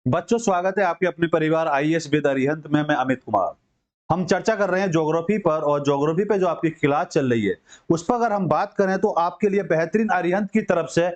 बच्चों, स्वागत है आपके अपने परिवार आईएएस विद अरिहंत में। मैं अमित कुमार। हम चर्चा कर रहे हैं ज्योग्राफी पर, और ज्योग्राफी पे जो आपकी क्लास चल रही है उस पर अगर हम बात करें तो आपके लिए बेहतरीन अरिहंत की तरफ से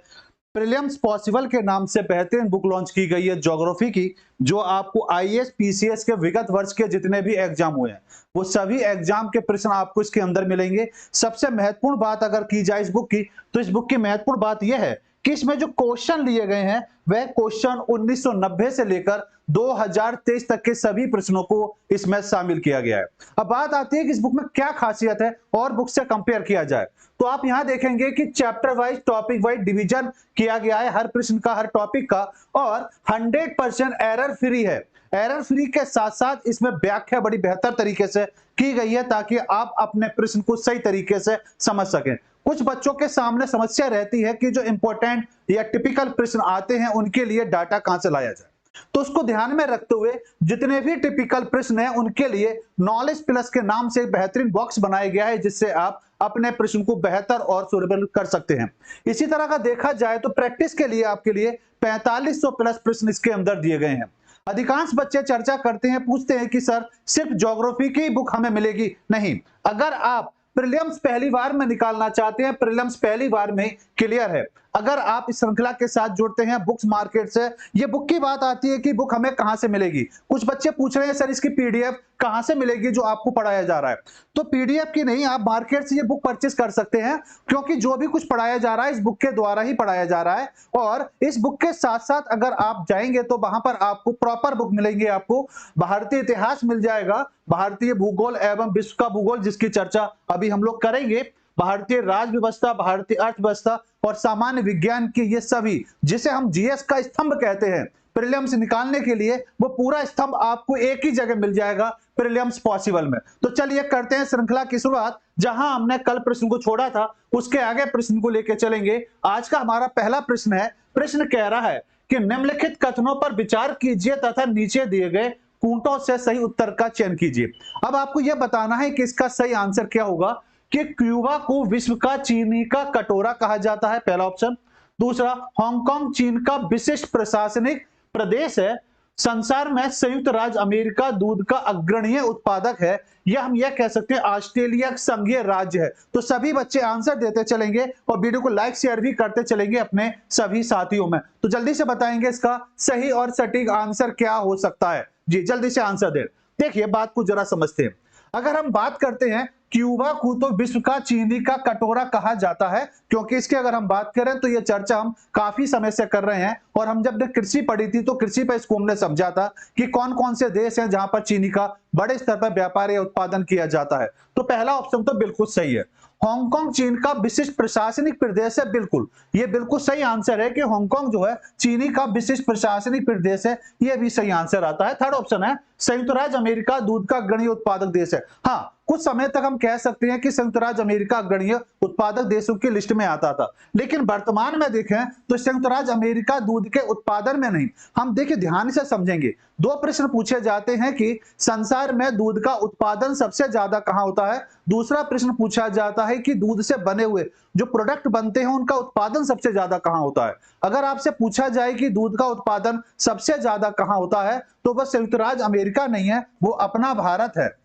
प्रीलिम्स पॉसिबल के नाम से बेहतरीन बुक लॉन्च की गई है ज्योग्राफी की, जो आपको आईएएस पीसीएस के विगत वर्ष के जितने भी एग्जाम हुए हैं वो सभी एग्जाम के प्रश्न आपको इसके अंदर मिलेंगे। सबसे महत्वपूर्ण बात अगर की जाए इस बुक की, तो इस बुक की महत्वपूर्ण बात यह है कि इसमें जो क्वेश्चन लिए गए हैं वह क्वेश्चन 1990 से लेकर 2023 तक के सभी प्रश्नों को इसमें शामिल किया गया है। अब बात आती है कि इस बुक में क्या खासियत है और बुक से कंपेयर किया जाए, तो आप यहां देखेंगे कि chapter wise topic wise division किया गया है हर प्रश्न का, हर टॉपिक का, और 100% एरर फ्री है। एरर फ्री के साथ साथ इसमें व्याख्या बड़ी बेहतर तरीके से की गई है ताकि आप अपने प्रश्न को सही तरीके से समझ सकें। कुछ बच्चों के सामने समस्या रहती है कि जो इंपॉर्टेंट या टिपिकल प्रश्न आते हैं उनके लिए डाटा कहां से लाया जाए, तो उसको ध्यान में रखते हुए जितने भी टिपिकल प्रश्न हैं उनके लिए नॉलेज प्लस के नाम से एक बेहतरीन बॉक्स बनाया गया है जिससे आप अपने प्रश्न को बेहतर और सुरेबल कर सकते हैं। इसी तरह का देखा जाए तो प्रैक्टिस के लिए आपके लिए 4500 प्लस प्रश्न इसके अंदर दिए गए हैं। अधिकांश बच्चे चर्चा करते हैं, पूछते हैं कि सर सिर्फ ज्योग्राफी की बुक हमें मिलेगी? नहीं, अगर आप प्रीलिम्स पहली बार में निकालना चाहते हैं, प्रीलिम्स पहली बार में क्लियर है, अगर आप इस श्रृंखला के साथ जुड़ते हैं बुक्स मार्केट से, ये बुक की बात आती है कि बुक हमें कहां से मिलेगी। कुछ बच्चे पूछ रहे हैं सर इसकी पीडीएफ कहां से मिलेगी जो आपको पढ़ाया जा रहा है, तो पीडीएफ की नहीं, आप मार्केट से ये बुक परचेस कर सकते हैं, क्योंकि जो भी कुछ पढ़ाया जा रहा है इस बुक के द्वारा ही पढ़ाया जा रहा है। और इस बुक के साथ साथ अगर आप जाएंगे तो वहां पर आपको प्रॉपर बुक मिलेंगे, आपको भारतीय इतिहास मिल जाएगा, भारतीय भूगोल एवं विश्व का भूगोल जिसकी चर्चा अभी हम लोग करेंगे, भारतीय राज व्यवस्था, भारतीय अर्थव्यवस्था और सामान्य विज्ञान की ये सभी, जिसे हम जीएस का स्तंभ कहते हैं, प्रीलिम्स निकालने के लिए वो पूरा स्तंभ आपको एक ही जगह मिल जाएगा प्रीलिम्स पॉसिबल में। तो चलिए करते हैं श्रृंखला की शुरुआत। जहां हमने कल प्रश्न को छोड़ा था उसके आगे प्रश्न को लेकर चलेंगे। आज का हमारा पहला प्रश्न है। प्रश्न कह रहा है कि निम्नलिखित कथनों पर विचार कीजिए तथा नीचे दिए गए कूटों से सही उत्तर का चयन कीजिए। अब आपको यह बताना है कि इसका सही आंसर क्या होगा कि क्यूबा को विश्व का चीनी का कटोरा कहा जाता है, पहला ऑप्शन। दूसरा, हांगकांग चीन का विशिष्ट प्रशासनिक प्रदेश है। संसार में संयुक्त राज्य अमेरिका दूध का अग्रणीय उत्पादक है, या हम यह कह सकते हैं ऑस्ट्रेलिया संघीय राज्य है। तो सभी बच्चे आंसर देते चलेंगे और वीडियो को लाइक शेयर भी करते चलेंगे अपने सभी साथियों में। तो जल्दी से बताएंगे इसका सही और सटीक आंसर क्या हो सकता है। जी जल्दी से आंसर दे। देखिए बात को जरा समझते हैं। अगर हम बात करते हैं क्यूबा को तो विश्व का चीनी का कटोरा कहा जाता है, क्योंकि इसकी अगर हम बात करें तो ये चर्चा हम काफी समय से कर रहे हैं, और हम जब ने कृषि पढ़ी थी तो कृषि पर इसको हमने समझा था कि कौन कौन से देश हैं जहां पर चीनी का बड़े स्तर पर व्यापार या उत्पादन किया जाता है। तो पहला ऑप्शन तो बिल्कुल सही है। हांगकांग चीन का विशिष्ट प्रशासनिक प्रदेश है, बिल्कुल ये बिल्कुल सही आंसर है कि हांगकांग जो है चीनी का विशिष्ट प्रशासनिक प्रदेश है, ये भी सही आंसर आता है। थर्ड ऑप्शन है संयुक्त राज्य अमेरिका दूध का अग्रणीय उत्पादक देश है। हाँ, कुछ समय तक हम कह सकते हैं कि संयुक्त राज्य अमेरिका अग्रणीय उत्पादक देशों की लिस्ट में आता था, लेकिन वर्तमान में देखें तो संयुक्त राज्य अमेरिका दूध के उत्पादन में नहीं। हम देखिए ध्यान से समझेंगे, दो प्रश्न पूछे जाते हैं कि संसार में दूध का उत्पादन सबसे ज्यादा कहां होता है, दूसरा प्रश्न पूछा जाता है कि दूध से बने हुए जो प्रोडक्ट बनते हैं उनका उत्पादन सबसे ज्यादा कहां होता है। अगर आपसे पूछा जाए कि दूध का उत्पादन सबसे ज्यादा कहां होता है तो बस संयुक्त राज्य अमेरिका नहीं है, वो अपना भारत है।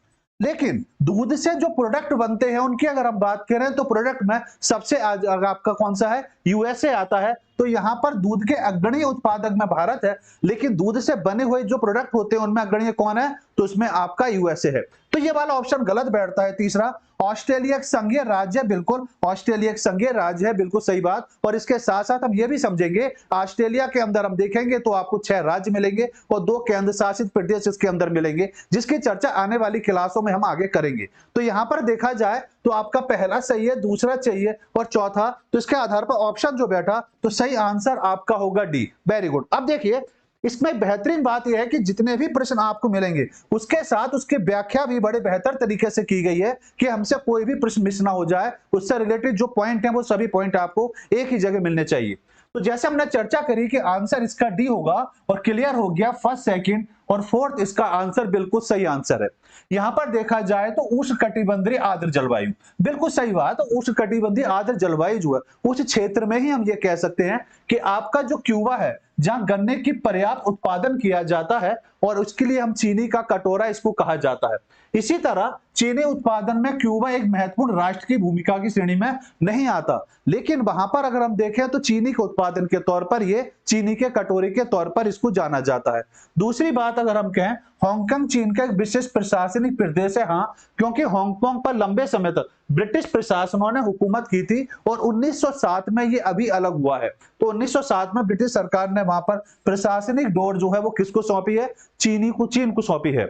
लेकिन दूध से जो प्रोडक्ट बनते हैं उनकी अगर हम बात करें तो प्रोडक्ट में सबसे आपका कौन सा है, यूएसए आता है। तो यहां पर दूध के अग्रणीय उत्पादक में भारत है, लेकिन दूध से बने हुए जो प्रोडक्ट होते हैं उनमें अग्रणीय कौन है, तो उसमें आपका यूएसए है। तो ये वाला ऑप्शन गलत बैठता है। तीसरा, ऑस्ट्रेलिया एक संघीय राज्य है, बिल्कुल ऑस्ट्रेलिया एक संघीय राज्य है, बिल्कुल सही बात। और इसके साथ साथ हम ये भी समझेंगे ऑस्ट्रेलिया के अंदर हम देखेंगे तो आपको 6 राज्य मिलेंगे और 2 केंद्र शासित प्रदेश इसके अंदर मिलेंगे, जिसकी चर्चा आने वाली क्लासों में हम आगे करेंगे। तो यहां पर देखा जाए तो आपका पहला सही है, दूसरा चाहिए और चौथा, तो इसके आधार पर ऑप्शन जो बैठा तो सही आंसर आपका होगा डी। Very good. अब देखिए इसमें बेहतरीन बात यह है कि जितने भी प्रश्न आपको मिलेंगे उसके साथ उसकी व्याख्या भी बड़े बेहतर तरीके से की गई है कि हमसे कोई भी प्रश्न मिस ना हो जाए, उससे रिलेटेड जो पॉइंट है वो सभी पॉइंट आपको एक ही जगह मिलने चाहिए। तो जैसे हमने चर्चा करी कि आंसर इसका डी होगा और क्लियर हो गया फर्स्ट, सेकंड और फोर्थ इसका आंसर बिल्कुल सही आंसर है। यहां पर देखा जाए तो उष्णकटिबंधीय आर्द्र जलवायु, बिल्कुल सही बात। उष्णकटिबंधीय आर्द्र जलवायु जो है उस क्षेत्र में ही हम ये कह सकते हैं कि आपका जो क्यूबा है, जहां गन्ने की पर्याप्त उत्पादन किया जाता है और उसके लिए हम चीनी का कटोरा इसको कहा जाता है। इसी तरह चीनी उत्पादन में क्यूबा एक महत्वपूर्ण राष्ट्र की भूमिका की श्रेणी में नहीं आता, लेकिन वहां पर अगर हम देखें तो चीनी के उत्पादन के तौर पर ये चीनी के कटोरे के तौर पर इसको जाना जाता है। दूसरी बात अगर हम कहें, हांगकांग चीन का एक विशेष प्रशासनिक प्रदेश है। हाँ, क्योंकि हांगकांग पर लंबे समय तक ब्रिटिश प्रशासनों ने हुकूमत की थी और 1907 में ये अभी अलग हुआ है। तो 1907 में ब्रिटिश सरकार ने वहां पर प्रशासनिक डोर जो है वो किसको सौंपी है? चीन को सौंपी है,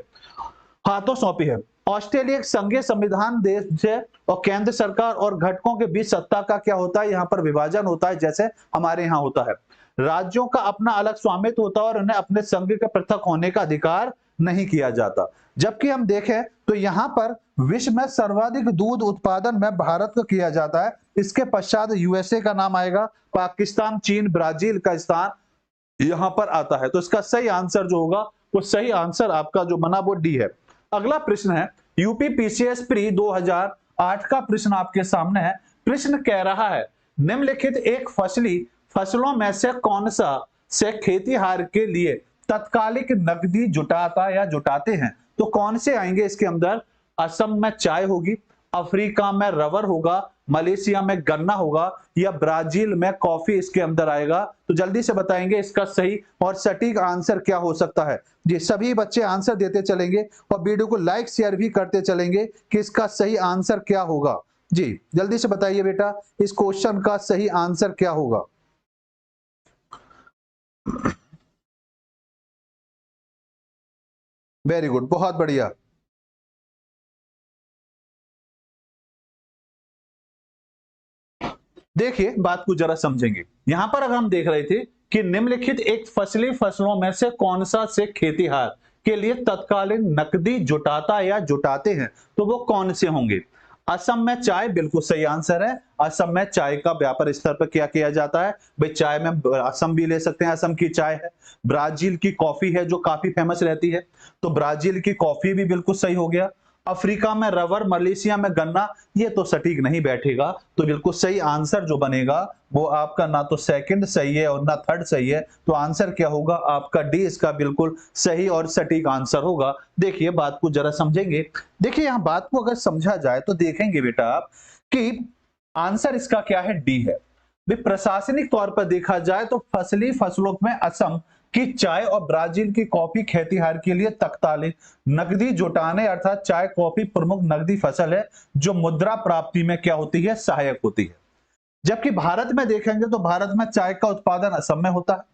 हाथों सौंपी है। ऑस्ट्रेलिया एक संघीय संविधान देश है और केंद्र सरकार और घटकों के बीच सत्ता का क्या होता है? यहाँ पर विभाजन होता है, जैसे हमारे यहाँ होता है। राज्यों का अपना अलग स्वामित्व होता है और उन्हें अपने संघ के पृथक होने का अधिकार नहीं किया जाता। जबकि हम देखें तो यहाँ पर विश्व में सर्वाधिक दूध उत्पादन में भारत को किया जाता है। इसके पश्चात यूएसए का नाम आएगा, पाकिस्तान, चीन, ब्राजील का स्थान यहाँ पर आता है। तो इसका सही आंसर जो होगा वो सही आंसर आपका जो बना वो डी है। अगला प्रश्न है यूपी पीसीएस प्री 2008 का प्रश्न आपके सामने है। प्रश्न कह रहा है निम्नलिखित एक फसलों में से कौन सा से खेतीहार के लिए तत्कालिक नकदी जुटाता या जुटाते हैं? तो कौन से आएंगे इसके अंदर? असम में चाय होगी, अफ्रीका में रबर होगा, मलेशिया में गन्ना होगा या ब्राजील में कॉफी इसके अंदर आएगा। तो जल्दी से बताएंगे इसका सही और सटीक आंसर क्या हो सकता है। जी, सभी बच्चे आंसर देते चलेंगे और वीडियो को लाइक शेयर भी करते चलेंगे कि इसका सही आंसर क्या होगा। जी, जल्दी से बताइए बेटा, इस क्वेश्चन का सही आंसर क्या होगा? वेरी गुड, बहुत बढ़िया। देखिए बात को जरा समझेंगे। यहां पर अगर हम देख रहे थे कि निम्नलिखित एक फसलों में से कौन सा से खेतीहार के लिए तत्कालीन नकदी जुटाता या जुटाते हैं, तो वो कौन से होंगे? असम में चाय बिल्कुल सही आंसर है। असम में चाय का व्यापार स्तर पर क्या किया जाता है? भाई चाय में असम भी ले सकते हैं, असम की चाय है। ब्राजील की कॉफी है जो काफी फेमस रहती है, तो ब्राजील की कॉफी भी बिल्कुल सही हो गया। अफ्रीका में रबर, मलेशिया में गन्ना, ये तो सटीक नहीं बैठेगा। तो बिल्कुल सही आंसर जो बनेगा वो आपका ना तो सेकंड सही है और ना थर्ड सही है। तो आंसर क्या होगा आपका? डी इसका बिल्कुल सही और सटीक आंसर होगा। देखिए बात को जरा समझेंगे। देखिए यहां बात को अगर समझा जाए तो देखेंगे बेटा आप कि आंसर इसका क्या है? डी है। प्रशासनिक तौर पर देखा जाए तो फसलों में असम की चाय और ब्राजील की कॉफी खेतीहार के लिए तत्कालीन नकदी जुटाने अर्थात चाय कॉफी प्रमुख नकदी फसल है जो मुद्रा प्राप्ति में क्या होती है? सहायक होती है। जबकि भारत में देखेंगे तो भारत में चाय का उत्पादन असम में होता है।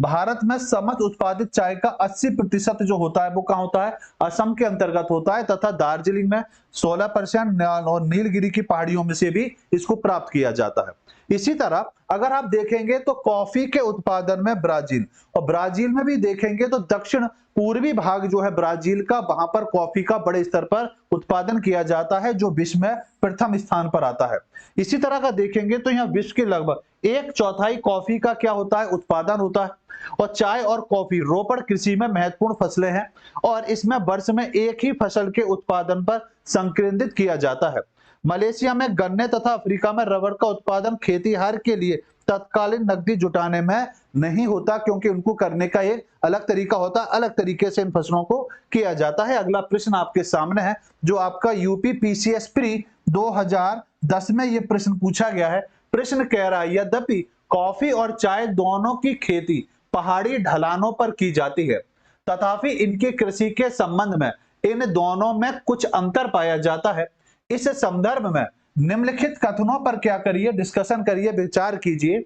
भारत में समस्त उत्पादित चाय का 80% जो होता है वो कहां होता है? असम के अंतर्गत होता है तथा दार्जिलिंग में 16% और नीलगिरी की पहाड़ियों में से भी इसको प्राप्त किया जाता है। इसी तरह अगर आप देखेंगे तो कॉफी के उत्पादन में ब्राजील और ब्राजील में भी देखेंगे तो दक्षिण पूर्वी भाग जो है ब्राजील का, वहां पर कॉफी का बड़े स्तर पर उत्पादन किया जाता है जो विश्व में प्रथम स्थान पर आता है। इसी तरह का देखेंगे तो यहाँ विश्व के लगभग 1/4 कॉफी का क्या होता है? उत्पादन होता है। और चाय और कॉफी रोपड़ कृषि में महत्वपूर्ण फसलें हैं और इसमें वर्ष में एक ही फसल के उत्पादन पर संकेंद्रित किया जाता है। मलेशिया में गन्ने तथा अफ्रीका में रबर का उत्पादन खेतीहार के लिए तत्कालीन नकदी जुटाने में नहीं होता क्योंकि उनको करने का एक अलग तरीका होता है, अलग तरीके से इन फसलों को किया जाता है। अगला प्रश्न आपके सामने है जो आपका यूपी पीसीएस प्री 2010 में ये प्रश्न पूछा गया है। प्रश्न कह रहा है यद्यपि कॉफी और चाय दोनों की खेती पहाड़ी ढलानों पर की जाती है तथापि इनके कृषि के संबंध में इन दोनों में कुछ अंतर पाया जाता है। इस संदर्भ में निम्नलिखित कथनों पर क्या करिए? डिस्कशन करिए, विचार कीजिए।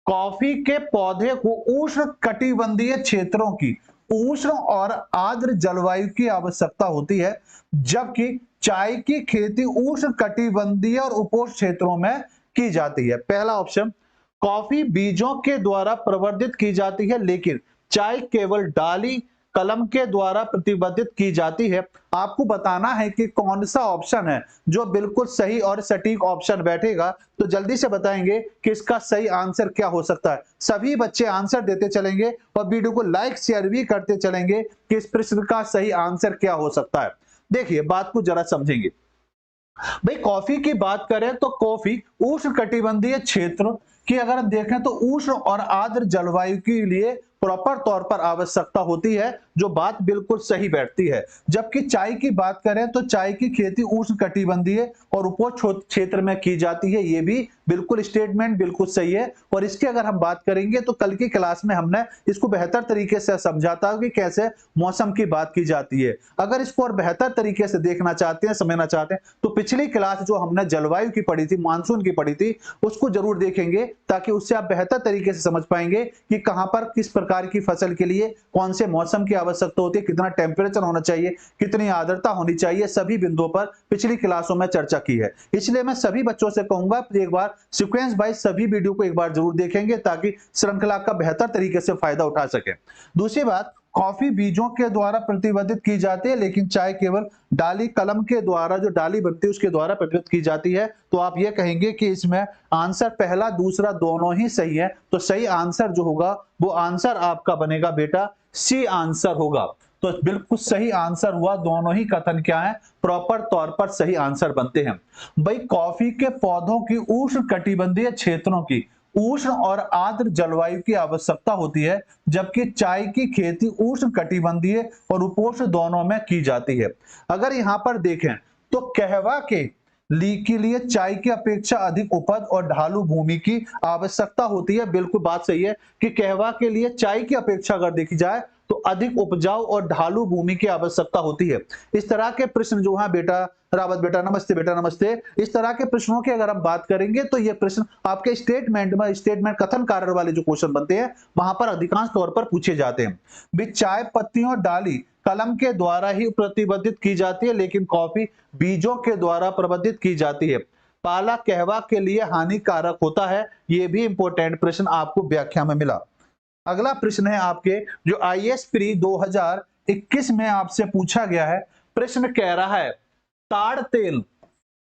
कॉफी के पौधे को उष्ण कटिबंधीय क्षेत्रों की उष्ण और आर्द्र जलवायु की आवश्यकता होती है जबकि चाय की खेती उष्ण कटिबंधीय और उपोष्ण क्षेत्रों में की जाती है। पहला ऑप्शन, कॉफी बीजों के द्वारा प्रवर्धित की जाती है लेकिन चाय केवल डाली कलम के द्वारा प्रतिबंधित की जाती है। आपको बताना है कि कौन सा ऑप्शन है जो बिल्कुल सही और सटीक ऑप्शन बैठेगा। तो जल्दी से बताएंगे कि इसका सही आंसर क्या हो सकता है। सभी बच्चे आंसर देते चलेंगे और वीडियो को लाइक शेयर भी करते चलेंगे कि इस प्रश्न का सही आंसर क्या हो सकता है। देखिए बात को जरा समझेंगे। भाई कॉफी की बात करें तो कॉफी उष्ण कटिबंधीय क्षेत्र की अगर हम देखें तो उष्ण और आर्द्र जलवायु के लिए प्रॉपर तौर पर आवश्यकता होती है, जो बात बिल्कुल सही बैठती है। जबकि चाय की बात करें तो चाय की खेती उष्ण कटिबंधीय और उपोष्ण क्षेत्र में की जाती है, ये भी बिल्कुल स्टेटमेंट बिल्कुल सही है। और इसकी अगर हम बात करेंगे तो कल की क्लास में हमने इसको बेहतर तरीके से समझा था कि कैसे मौसम की बात की जाती है। अगर इसको और बेहतर तरीके से देखना चाहते हैं, समझना चाहते हैं, तो पिछली क्लास जो हमने जलवायु की पढ़ी थी, मानसून की पढ़ी थी, उसको जरूर देखेंगे, ताकि उससे आप बेहतर तरीके से समझ पाएंगे कि कहां पर किस प्रकार की फसल के लिए कौन से मौसम की आवश्यकता होती है, कितना टेम्परेचर होना चाहिए, कितनी आर्द्रता होनी चाहिए, सभी बिंदुओं पर पिछली क्लासों में चर्चा की है। इसलिए मैं सभी बच्चों से कहूंगा एक बार सीक्वेंस वाइज सभी वीडियो को एक बार जरूर देखेंगे, ताकि श्रृंखला का बेहतर तरीके से फायदा उठा सके। दूसरी बात, कॉफी बीजों के द्वारा प्रतिबंधित की जाती है, लेकिन चाय केवल डाली कलम के द्वारा, जो डाली बनती है उसके द्वारा प्रतिबंधित की जाती है। तो आप ये कहेंगे कि इसमें आंसर पहला दूसरा दोनों ही सही है। तो सही आंसर जो होगा वो आंसर आपका बनेगा बेटा सी आंसर होगा। तो बिल्कुल सही आंसर हुआ, दोनों ही कथन क्या है, प्रॉपर तौर पर सही आंसर बनते हैं। भाई कॉफी के पौधों की उष्ण कटिबंधीय क्षेत्रों की उष्ण और आर्द्र जलवायु की आवश्यकता होती है, जबकि चाय की खेती उष्ण कटिबंधीय और उपोष्ण दोनों में की जाती है। अगर यहां पर देखें तो कहवा के लिए चाय की अपेक्षा अधिक उपज और ढालू भूमि की आवश्यकता होती है। बिल्कुल बात सही है कि कहवा के लिए चाय की अपेक्षा अगर देखी जाए तो अधिक उपजाऊ और ढालू भूमि की आवश्यकता होती है। इस तरह के प्रश्न जो है बेटा, रावत बेटा नमस्ते, बेटा नमस्ते, इस तरह के प्रश्नों की अगर हम बात करेंगे तो ये प्रश्न आपके स्टेटमेंट में, स्टेटमेंट कथन कार्य वाले जो क्वेश्चन बनते हैं वहां पर अधिकांश तौर पर पूछे जाते हैं। भी चाय पत्तियों डाली कलम के द्वारा ही प्रतिबंधित की जाती है, लेकिन कॉफी बीजों के द्वारा प्रबंधित की जाती है। पाला कहवा के लिए हानिकारक होता है, यह भी इंपॉर्टेंट प्रश्न आपको व्याख्या में मिला। अगला प्रश्न है आपके जो आईएएस प्री 2021 में आपसे पूछा गया है। प्रश्न कह रहा है ताड़ तेल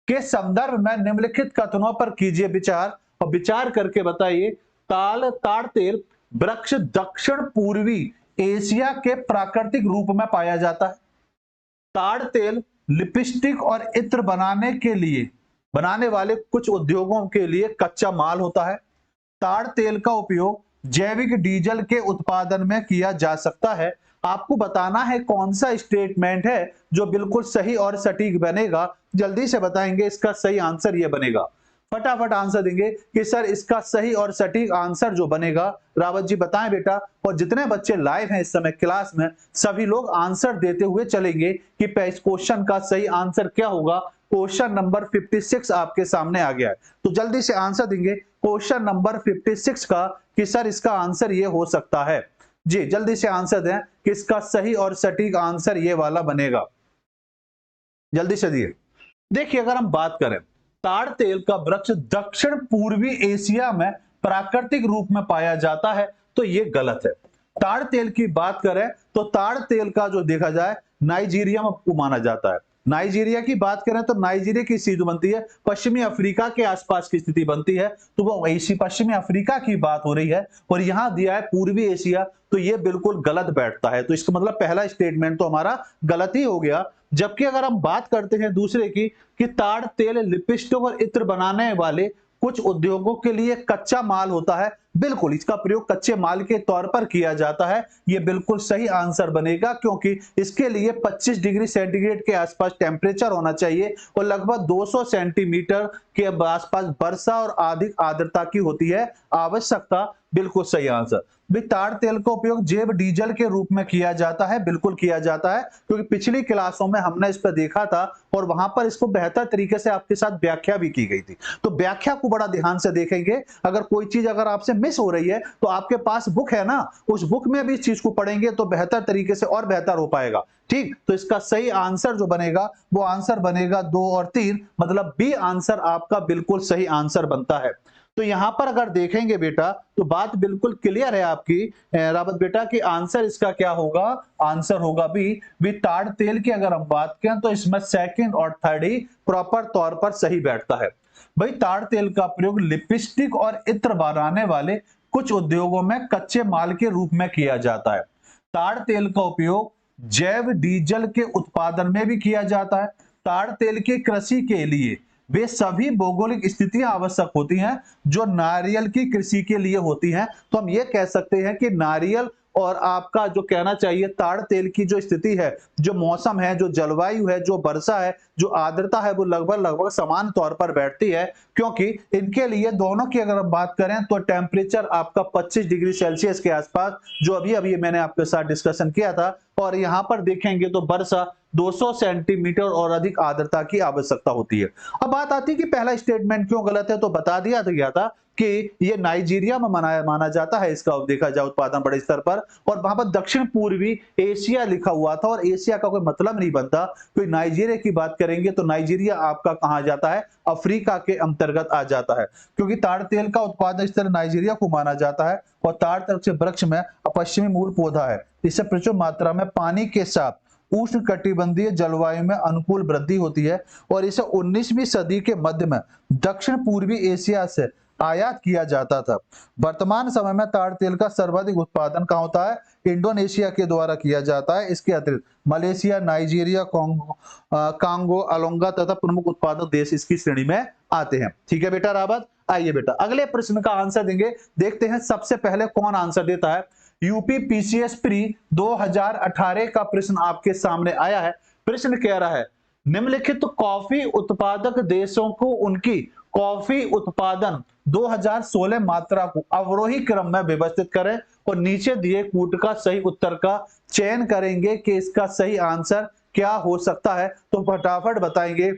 के संदर्भ में निम्नलिखित कथनों पर कीजिए विचार, और विचार करके बताइए। ताड़ तेल वृक्ष दक्षिण पूर्वी एशिया के प्राकृतिक रूप में पाया जाता है। ताड़ तेल लिपस्टिक और इत्र बनाने वाले कुछ उद्योगों के लिए कच्चा माल होता है। ताड़ तेल का उपयोग जैविक डीजल के उत्पादन में किया जा सकता है। आपको बताना है कौन सा स्टेटमेंट है जो बिल्कुल सही और सटीक बनेगा। जल्दी से बताएंगे, इसका सही आंसर ये बनेगा। फटाफट आंसर देंगे कि सर इसका सही और सटीक आंसर जो बनेगा, रावत जी बताएं बेटा। और जितने बच्चे लाइव हैं इस समय क्लास में, सभी लोग आंसर देते हुए चलेंगे कि इस क्वेश्चन का सही आंसर क्या होगा। क्वेश्चन नंबर 56 आपके सामने आ गया है, तो जल्दी से आंसर देंगे क्वेश्चन नंबर 56 का कि सर इसका आंसर ये हो सकता है। जी जल्दी से आंसर दें कि इसका सही और सटीक आंसर ये वाला बनेगा। जल्दी से दिए। देखिए अगर हम बात करें ताड़ तेल का वृक्ष दक्षिण पूर्वी एशिया में प्राकृतिक रूप में पाया जाता है, तो यह गलत है। ताड़ तेल की बात करें तो ताड़ तेल का जो देखा जाए नाइजीरिया में माना जाता है। नाइजीरिया की बात करें तो नाइजीरिया की स्थिति बनती है पश्चिमी अफ्रीका के आसपास की स्थिति बनती है, तो वो पश्चिमी अफ्रीका की बात हो रही है। और यहां दिया है पूर्वी एशिया, तो ये बिल्कुल गलत बैठता है। तो इसका मतलब पहला स्टेटमेंट तो हमारा गलत ही हो गया। जबकि अगर हम बात करते हैं दूसरे की कि ताड़ तेल लिपस्टिक और इत्र बनाने वाले कुछ उद्योगों के लिए कच्चा माल होता है, बिल्कुल इसका प्रयोग कच्चे माल के तौर पर किया जाता है। यह बिल्कुल सही आंसर बनेगा, क्योंकि इसके लिए 25 डिग्री सेंटीग्रेड के आसपास टेम्परेचर होना चाहिए और लगभग 200 सेंटीमीटर के आसपास वर्षा और अधिक आर्द्रता की होती है आवश्यकता। बिल्कुल सही आंसर। भी ताड़ तेल का उपयोग जैव डीजल के रूप में किया जाता है, बिल्कुल किया जाता है, क्योंकि पिछली क्लासों में हमने इस पर देखा था और वहां पर इसको बेहतर तरीके से आपके साथ व्याख्या भी की गई थी। तो व्याख्या को बड़ा ध्यान से देखेंगे। अगर कोई चीज अगर आपसे मिस हो रही है तो आपके पास बुक है ना, उस बुक में भी इस चीज को पढ़ेंगे तो बेहतर तरीके से और बेहतर हो पाएगा। ठीक, तो इसका सही आंसर जो बनेगा वो आंसर बनेगा 2 और 3, मतलब बी आंसर आपका बिल्कुल सही आंसर बनता है। तो यहां पर अगर देखेंगे बेटा तो बात बिल्कुल क्लियर है आपकी रावत बेटा कि आंसर इसका क्या होगा, आंसर होगा बी ताड़ तेल की अगर हम बात करें तो इसमें सेकंड और थर्ड ही प्रॉपर तौर पर सही बैठता है। भाई ताड़ तेल का प्रयोग लिपस्टिक और इत्र बनाने वाले कुछ उद्योगों में कच्चे माल के रूप में किया जाता है। ताड़ तेल का उपयोग जैव डीजल के उत्पादन में भी किया जाता है। ताड़ तेल की कृषि के लिए वे सभी भौगोलिक स्थितियां आवश्यक होती हैं जो नारियल की कृषि के लिए होती हैं। तो हम ये कह सकते हैं कि नारियल और आपका जो कहना चाहिए ताड़ तेल की जो स्थिति है, जो मौसम है, जो जलवायु है, जो वर्षा है, जो आर्द्रता है, वो लगभग समान तौर पर बैठती है, क्योंकि इनके लिए दोनों की अगर हम बात करें तो टेम्परेचर आपका 25 डिग्री सेल्सियस के आसपास, जो अभी अभी मैंने आपके साथ डिस्कशन किया था, और यहाँ पर देखेंगे तो वर्षा 200 सेंटीमीटर और अधिक आर्द्रता की आवश्यकता होती है। अब बात आती है कि पहला स्टेटमेंट क्यों गलत है, तो बता दिया गया था कि ये नाइजीरिया में माना जाता है, इसका देखा जाए उत्पादन बड़े स्तर पर, और वहां पर दक्षिण पूर्वी एशिया लिखा हुआ था, और एशिया का कोई मतलब नहीं बनता। कोई नाइजीरिया की बात करेंगे तो नाइजीरिया आपका कहा जाता है, अफ्रीका के अंतर्गत आ जाता है, क्योंकि ताड़ तेल का उत्पादन इस तरह नाइजीरिया को माना जाता है। और ताड़ के वृक्ष में पश्चिमी मूल पौधा है, इससे प्रचुर मात्रा में पानी के साथ उष्ण कटिबंधीय जलवायु में अनुकूल वृद्धि होती है, और इसे 19वीं सदी के मध्य में दक्षिण पूर्वी एशिया से आयात किया जाता था। वर्तमान समय में ताड़ तेल का सर्वाधिक उत्पादन कहाँ होता है, इंडोनेशिया के द्वारा किया जाता है। इसके अतिरिक्त मलेशिया, नाइजीरिया, कांगो, अलोंगा तथा प्रमुख उत्पादक देश इसकी श्रेणी में आते हैं। ठीक है बेटा रावत, आइए बेटा अगले प्रश्न का आंसर देंगे। देखते हैं सबसे पहले कौन आंसर देता है। यूपी पीसीएस प्री 2018 का प्रश्न आपके सामने आया है। प्रश्न कह रहा है निम्नलिखित कॉफी उत्पादक देशों को उनकी कॉफी उत्पादन 2016 मात्रा को अवरोही क्रम में व्यवस्थित करें, और नीचे दिए कूट का सही उत्तर का चयन करेंगे कि इसका सही आंसर क्या हो सकता है। तो फटाफट बताएंगे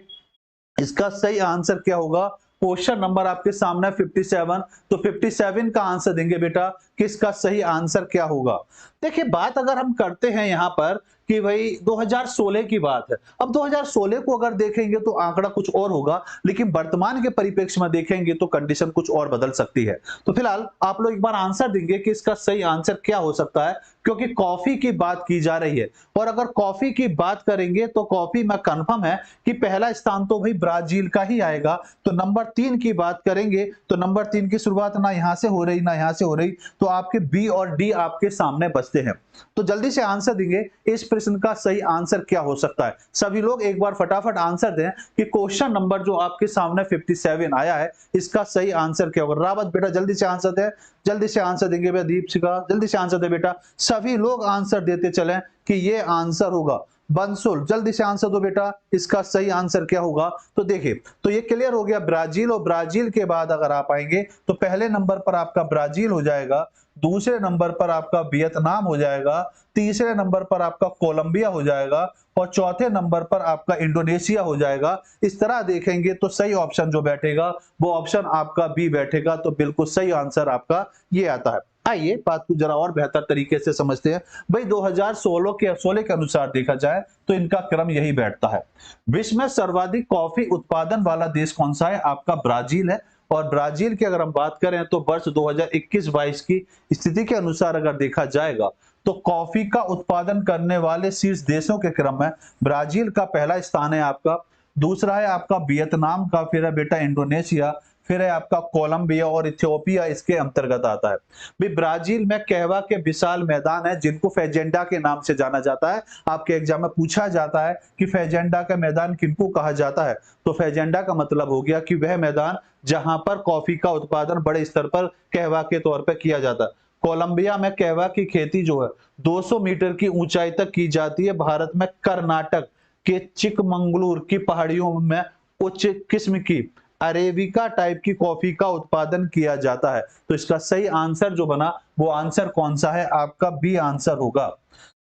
इसका सही आंसर क्या होगा। क्वेश्चन नंबर आपके सामने 57, तो 57 का आंसर देंगे बेटा कि इसका सही आंसर क्या होगा। देखिए बात अगर हम करते हैं यहाँ पर कि भाई 2016 की बात है, अब 2016 को अगर देखेंगे तो आंकड़ा कुछ और होगा, लेकिन वर्तमान के परिप्रेक्ष्य में देखेंगे तो कंडीशन कुछ और बदल सकती है। तो फिलहाल आप लोग एक बार आंसर देंगे कि इसका सही आंसर क्या हो सकता है, क्योंकि कॉफी की बात की जा रही है, और अगर कॉफी की बात करेंगे तो कॉफी में कंफर्म है कि पहला स्थान तो भाई ब्राजील का ही आएगा। तो नंबर 3 की बात करेंगे तो नंबर 3 की शुरुआत ना यहां से हो रही ना यहां से हो रही, तो आपके बी और डी आपके सामने बचते हैं। तो जल्दी से आंसर देंगे इस प्रश्न का सही आंसर क्या हो सकता है। सभी लोग एक बार फटाफट आंसर दें कि क्वेश्चन नंबर जो आपके सामने 57 आया है, इसका सही आंसर क्या होगा। रावत बेटा जल्दी से आंसर दें, जल्दी से आंसर देंगे बेटा। दीपशिका जल्दी से आंसर दे बेटा, सभी लोग आंसर देते चलें कि ये आंसर होगा। बंसुल जल्दी से आंसर दो बेटा, इसका सही आंसर क्या होगा। तो देखिए तो ये क्लियर हो गया ब्राजील, और ब्राजील के बाद अगर आप आएंगे तो पहले नंबर पर आपका ब्राजील हो जाएगा, दूसरे नंबर पर आपका वियतनाम हो जाएगा, तीसरे नंबर पर आपका कोलंबिया हो जाएगा, और चौथे नंबर पर आपका इंडोनेशिया हो जाएगा। इस तरह देखेंगे तो सही ऑप्शन जो बैठेगा वो ऑप्शन आपका बी बैठेगा। तो बिल्कुल सही आंसर आपका ये आता है। आइए बात को जरा और बेहतर तरीके से समझते हैं। भाई 2016 के अनुसार देखा जाए तो इनका क्रम यही बैठता है। विश्व में सर्वाधिक कॉफी उत्पादन वाला देश कौन सा है, आपका ब्राजील है। और ब्राजील की अगर हम बात करें तो वर्ष 2021-22 की स्थिति के अनुसार अगर देखा जाएगा तो कॉफी का उत्पादन करने वाले शीर्ष देशों के क्रम में ब्राजील का पहला स्थान है आपका, दूसरा है आपका वियतनाम का, फिर है बेटा इंडोनेशिया, फिर है आपका कोलंबिया, और इथियोपिया इसके अंतर्गत आता है। भी ब्राजील में कहवा के विशाल मैदान है जिनको फेजेंडा के नाम से जाना जाता है। आपके एग्जाम में पूछा जाता है कि फेजेंडा का मैदान किनको कहा जाता है, तो फेजेंडा का मतलब हो गया कि वह मैदान जहां पर कॉफी का उत्पादन बड़े स्तर पर कहवा के तौर पर किया जाता है। कोलंबिया में कहवा की खेती जो है 200 मीटर की ऊंचाई तक की जाती है। भारत में कर्नाटक के चिकमंगलूर की पहाड़ियों में उच्च किस्म की अरेबिका टाइप की कॉफी का उत्पादन किया जाता है। तो इसका सही आंसर जो बना वो आंसर कौन सा है, आपका बी आंसर होगा।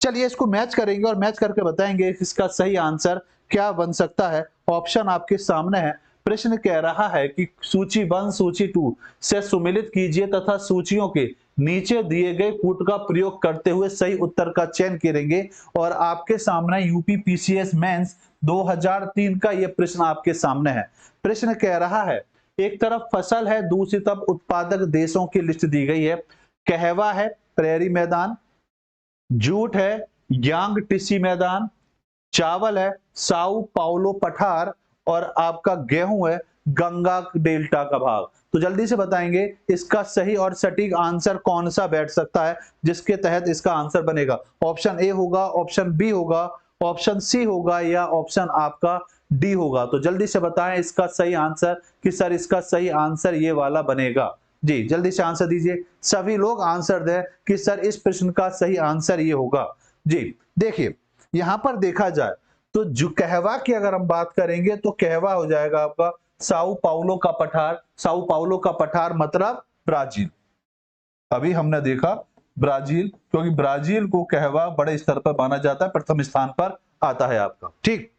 चलिए इसको मैच करेंगे और मैच करके बताएंगे इसका सही आंसर क्या बन सकता है। ऑप्शन आपके सामने है। प्रश्न कह रहा है कि सूची 1 सूची 2 से सुमेलित कीजिए तथा सूचियों के नीचे दिए गए कूट का प्रयोग करते हुए सही उत्तर का चयन करेंगे। और आपके सामने यूपी पीसीएस मेंस 2003 का यह प्रश्न आपके सामने है। प्रश्न कह रहा है एक तरफ फसल है, दूसरी तरफ उत्पादक देशों की लिस्ट दी गई है। कहवा है प्रेरी मैदान, जूट है यांग टिसी मैदान, चावल है साउ पाउलो पठार, और आपका गेहूं है गंगा डेल्टा का भाग। तो जल्दी से बताएंगे इसका सही और सटीक आंसर कौन सा बैठ सकता है जिसके तहत इसका आंसर बनेगा। ऑप्शन ए होगा, ऑप्शन बी होगा, ऑप्शन सी होगा या ऑप्शन आपका डी होगा। तो जल्दी से बताएं इसका सही आंसर कि सर इसका सही आंसर ये वाला बनेगा। जी जल्दी से आंसर दीजिए, सभी लोग आंसर दें कि सर इस प्रश्न का सही आंसर ये होगा। जी देखिए यहां पर देखा जाए तो जो कहवा की अगर हम बात करेंगे तो कहवा हो जाएगा आपका साओ पाउलो का पठार। साओ पाउलो का पठार मतलब ब्राजील। अभी हमने देखा ब्राजील, क्योंकि ब्राजील को कहवा बड़े स्तर पर माना जाता है, प्रथम स्थान पर आता है आपका। ठीक,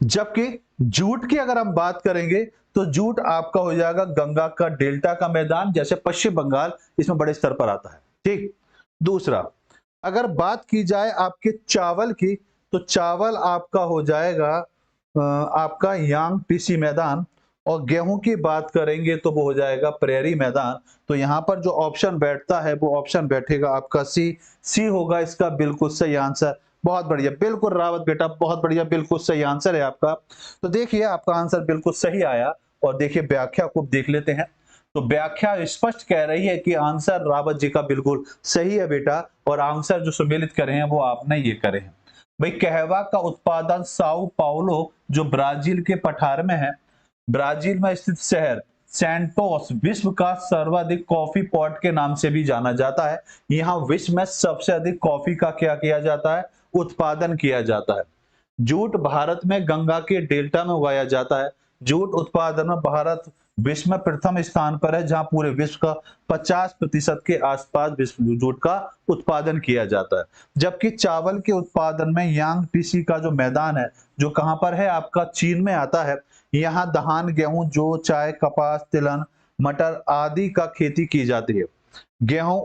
जबकि जूट की अगर हम बात करेंगे तो जूट आपका हो जाएगा गंगा का डेल्टा का मैदान, जैसे पश्चिम बंगाल इसमें बड़े स्तर पर आता है। ठीक, दूसरा अगर बात की जाए आपके चावल की तो चावल आपका हो जाएगा आपका यांग पीसी मैदान, और गेहूं की बात करेंगे तो वो हो जाएगा प्रेरी मैदान। तो यहां पर जो ऑप्शन बैठता है वो ऑप्शन बैठेगा आपका सी। सी होगा इसका बिल्कुल सही आंसर। बहुत बढ़िया, बिल्कुल रावत बेटा, बहुत बढ़िया, बिल्कुल सही आंसर है आपका। तो देखिए आपका आंसर बिल्कुल सही आया। और देखिए व्याख्या को देख लेते हैं। तो व्याख्या स्पष्ट कह रही है कि आंसर रावत जी का बिल्कुल सही है बेटा, और आंसर जो सम्मिलित करे हैं वो आपने ये करे हैं। भाई कहवा का उत्पादन साओ पाउलो जो ब्राजील के पठार में है, ब्राजील में स्थित शहर सैंटोस विश्व का सर्वाधिक कॉफी पॉट के नाम से भी जाना जाता है। यहाँ विश्व में सबसे अधिक कॉफी का क्या किया जाता है, उत्पादन किया जाता है। जूट भारत में गंगा के डेल्टा में उगाया जाता है। जूट उत्पादन में भारत विश्व में प्रथम स्थान पर है, जहां पूरे विश्व का 50% के आसपास विश्व जूट का उत्पादन किया जाता है। जबकि चावल के उत्पादन में यांग टीसी का जो मैदान है, जो कहां पर है आपका चीन में आता है। यहाँ धान, गेहूं, जौ, चाय, कपास, तिलहन, मटर आदि का खेती की जाती है। गेहूं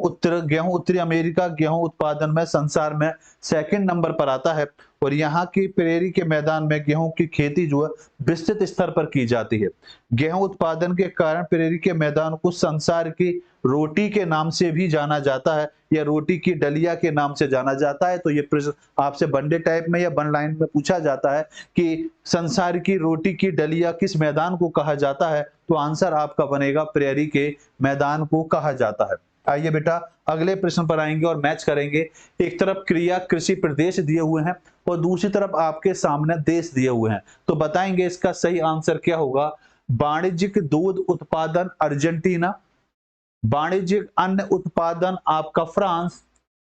उत्तरी अमेरिका गेहूं उत्पादन में संसार में सेकंड नंबर पर आता है, और यहाँ की प्रेरी के मैदान में गेहूं की खेती जो है विस्तृत स्तर पर की जाती है। गेहूं उत्पादन के कारण प्रेरी के मैदान को संसार की रोटी के नाम से भी जाना जाता है, या रोटी की डलिया के नाम से जाना जाता है। तो ये प्रश्न आपसे वनडे टाइप में या वन लाइन में पूछा जाता है कि संसार की रोटी की डलिया किस मैदान को कहा जाता है, तो आंसर आपका बनेगा प्रेरी के मैदान को कहा जाता है। आइए बेटा अगले प्रश्न पर आएंगे और मैच करेंगे। एक तरफ क्रिया कृषि प्रदेश दिए हुए हैं और दूसरी तरफ आपके सामने देश दिए हुए हैं, तो बताएंगे इसका सही आंसर क्या होगा। वाणिज्यिक दूध उत्पादन अर्जेंटीना, वाणिज्यिक अन्न उत्पादन आपका फ्रांस,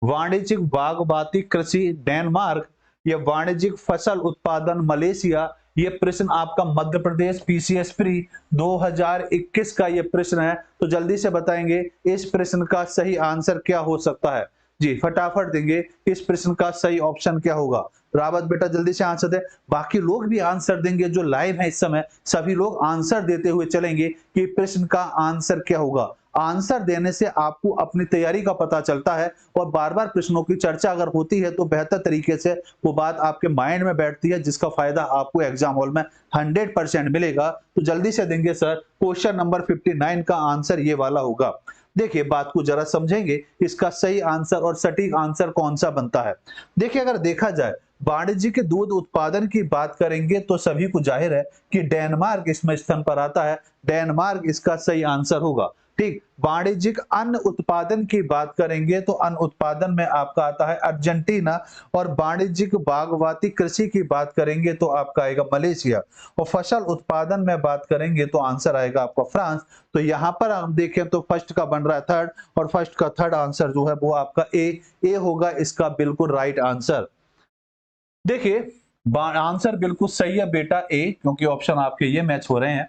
वाणिज्यिक बागवानी कृषि डेनमार्क, या वाणिज्यिक फसल उत्पादन मलेशिया। ये प्रश्न आपका मध्य प्रदेश पीसीएस प्री 2021 का ये प्रश्न है। तो जल्दी से बताएंगे इस प्रश्न का सही आंसर क्या हो सकता है। जी फटाफट देंगे इस प्रश्न का सही ऑप्शन क्या होगा। रावत बेटा जल्दी से आंसर दे, बाकी लोग भी आंसर देंगे जो लाइव है इस समय, सभी लोग आंसर देते हुए चलेंगे कि प्रश्न का आंसर क्या होगा। आंसर देने से आपको अपनी तैयारी का पता चलता है, और बार बार प्रश्नों की चर्चा अगर होती है तो बेहतर तरीके से वो बात आपके माइंड में बैठती है, जिसका फायदा आपको एग्जाम हॉल में 100% मिलेगा। तो जल्दी से देंगे सर, क्वेश्चन नंबर 59 का आंसर ये वाला होगा। देखिए बात को जरा समझेंगे, इसका सही आंसर और सटीक आंसर कौन सा बनता है। देखिए अगर देखा जाए वाणिज्य के दूध उत्पादन की बात करेंगे तो सभी को जाहिर है कि डेनमार्क इसमें स्थान पर आता है। डेनमार्क इसका सही आंसर होगा। ठीक, वाणिज्यिक अन्न उत्पादन की बात करेंगे तो अन्न उत्पादन में आपका आता है अर्जेंटीना, और वाणिज्यिक बागवानी कृषि की बात करेंगे तो आपका आएगा मलेशिया, और फसल उत्पादन में बात करेंगे तो आंसर आएगा आपका फ्रांस। तो यहाँ पर हम देखें तो फर्स्ट का बन रहा है थर्ड, और फर्स्ट का थर्ड आंसर जो है वो आपका ए होगा इसका बिल्कुल राइट आंसर। देखिए आंसर बिल्कुल सही है बेटा ए, क्योंकि ऑप्शन आपके ये मैच हो रहे हैं।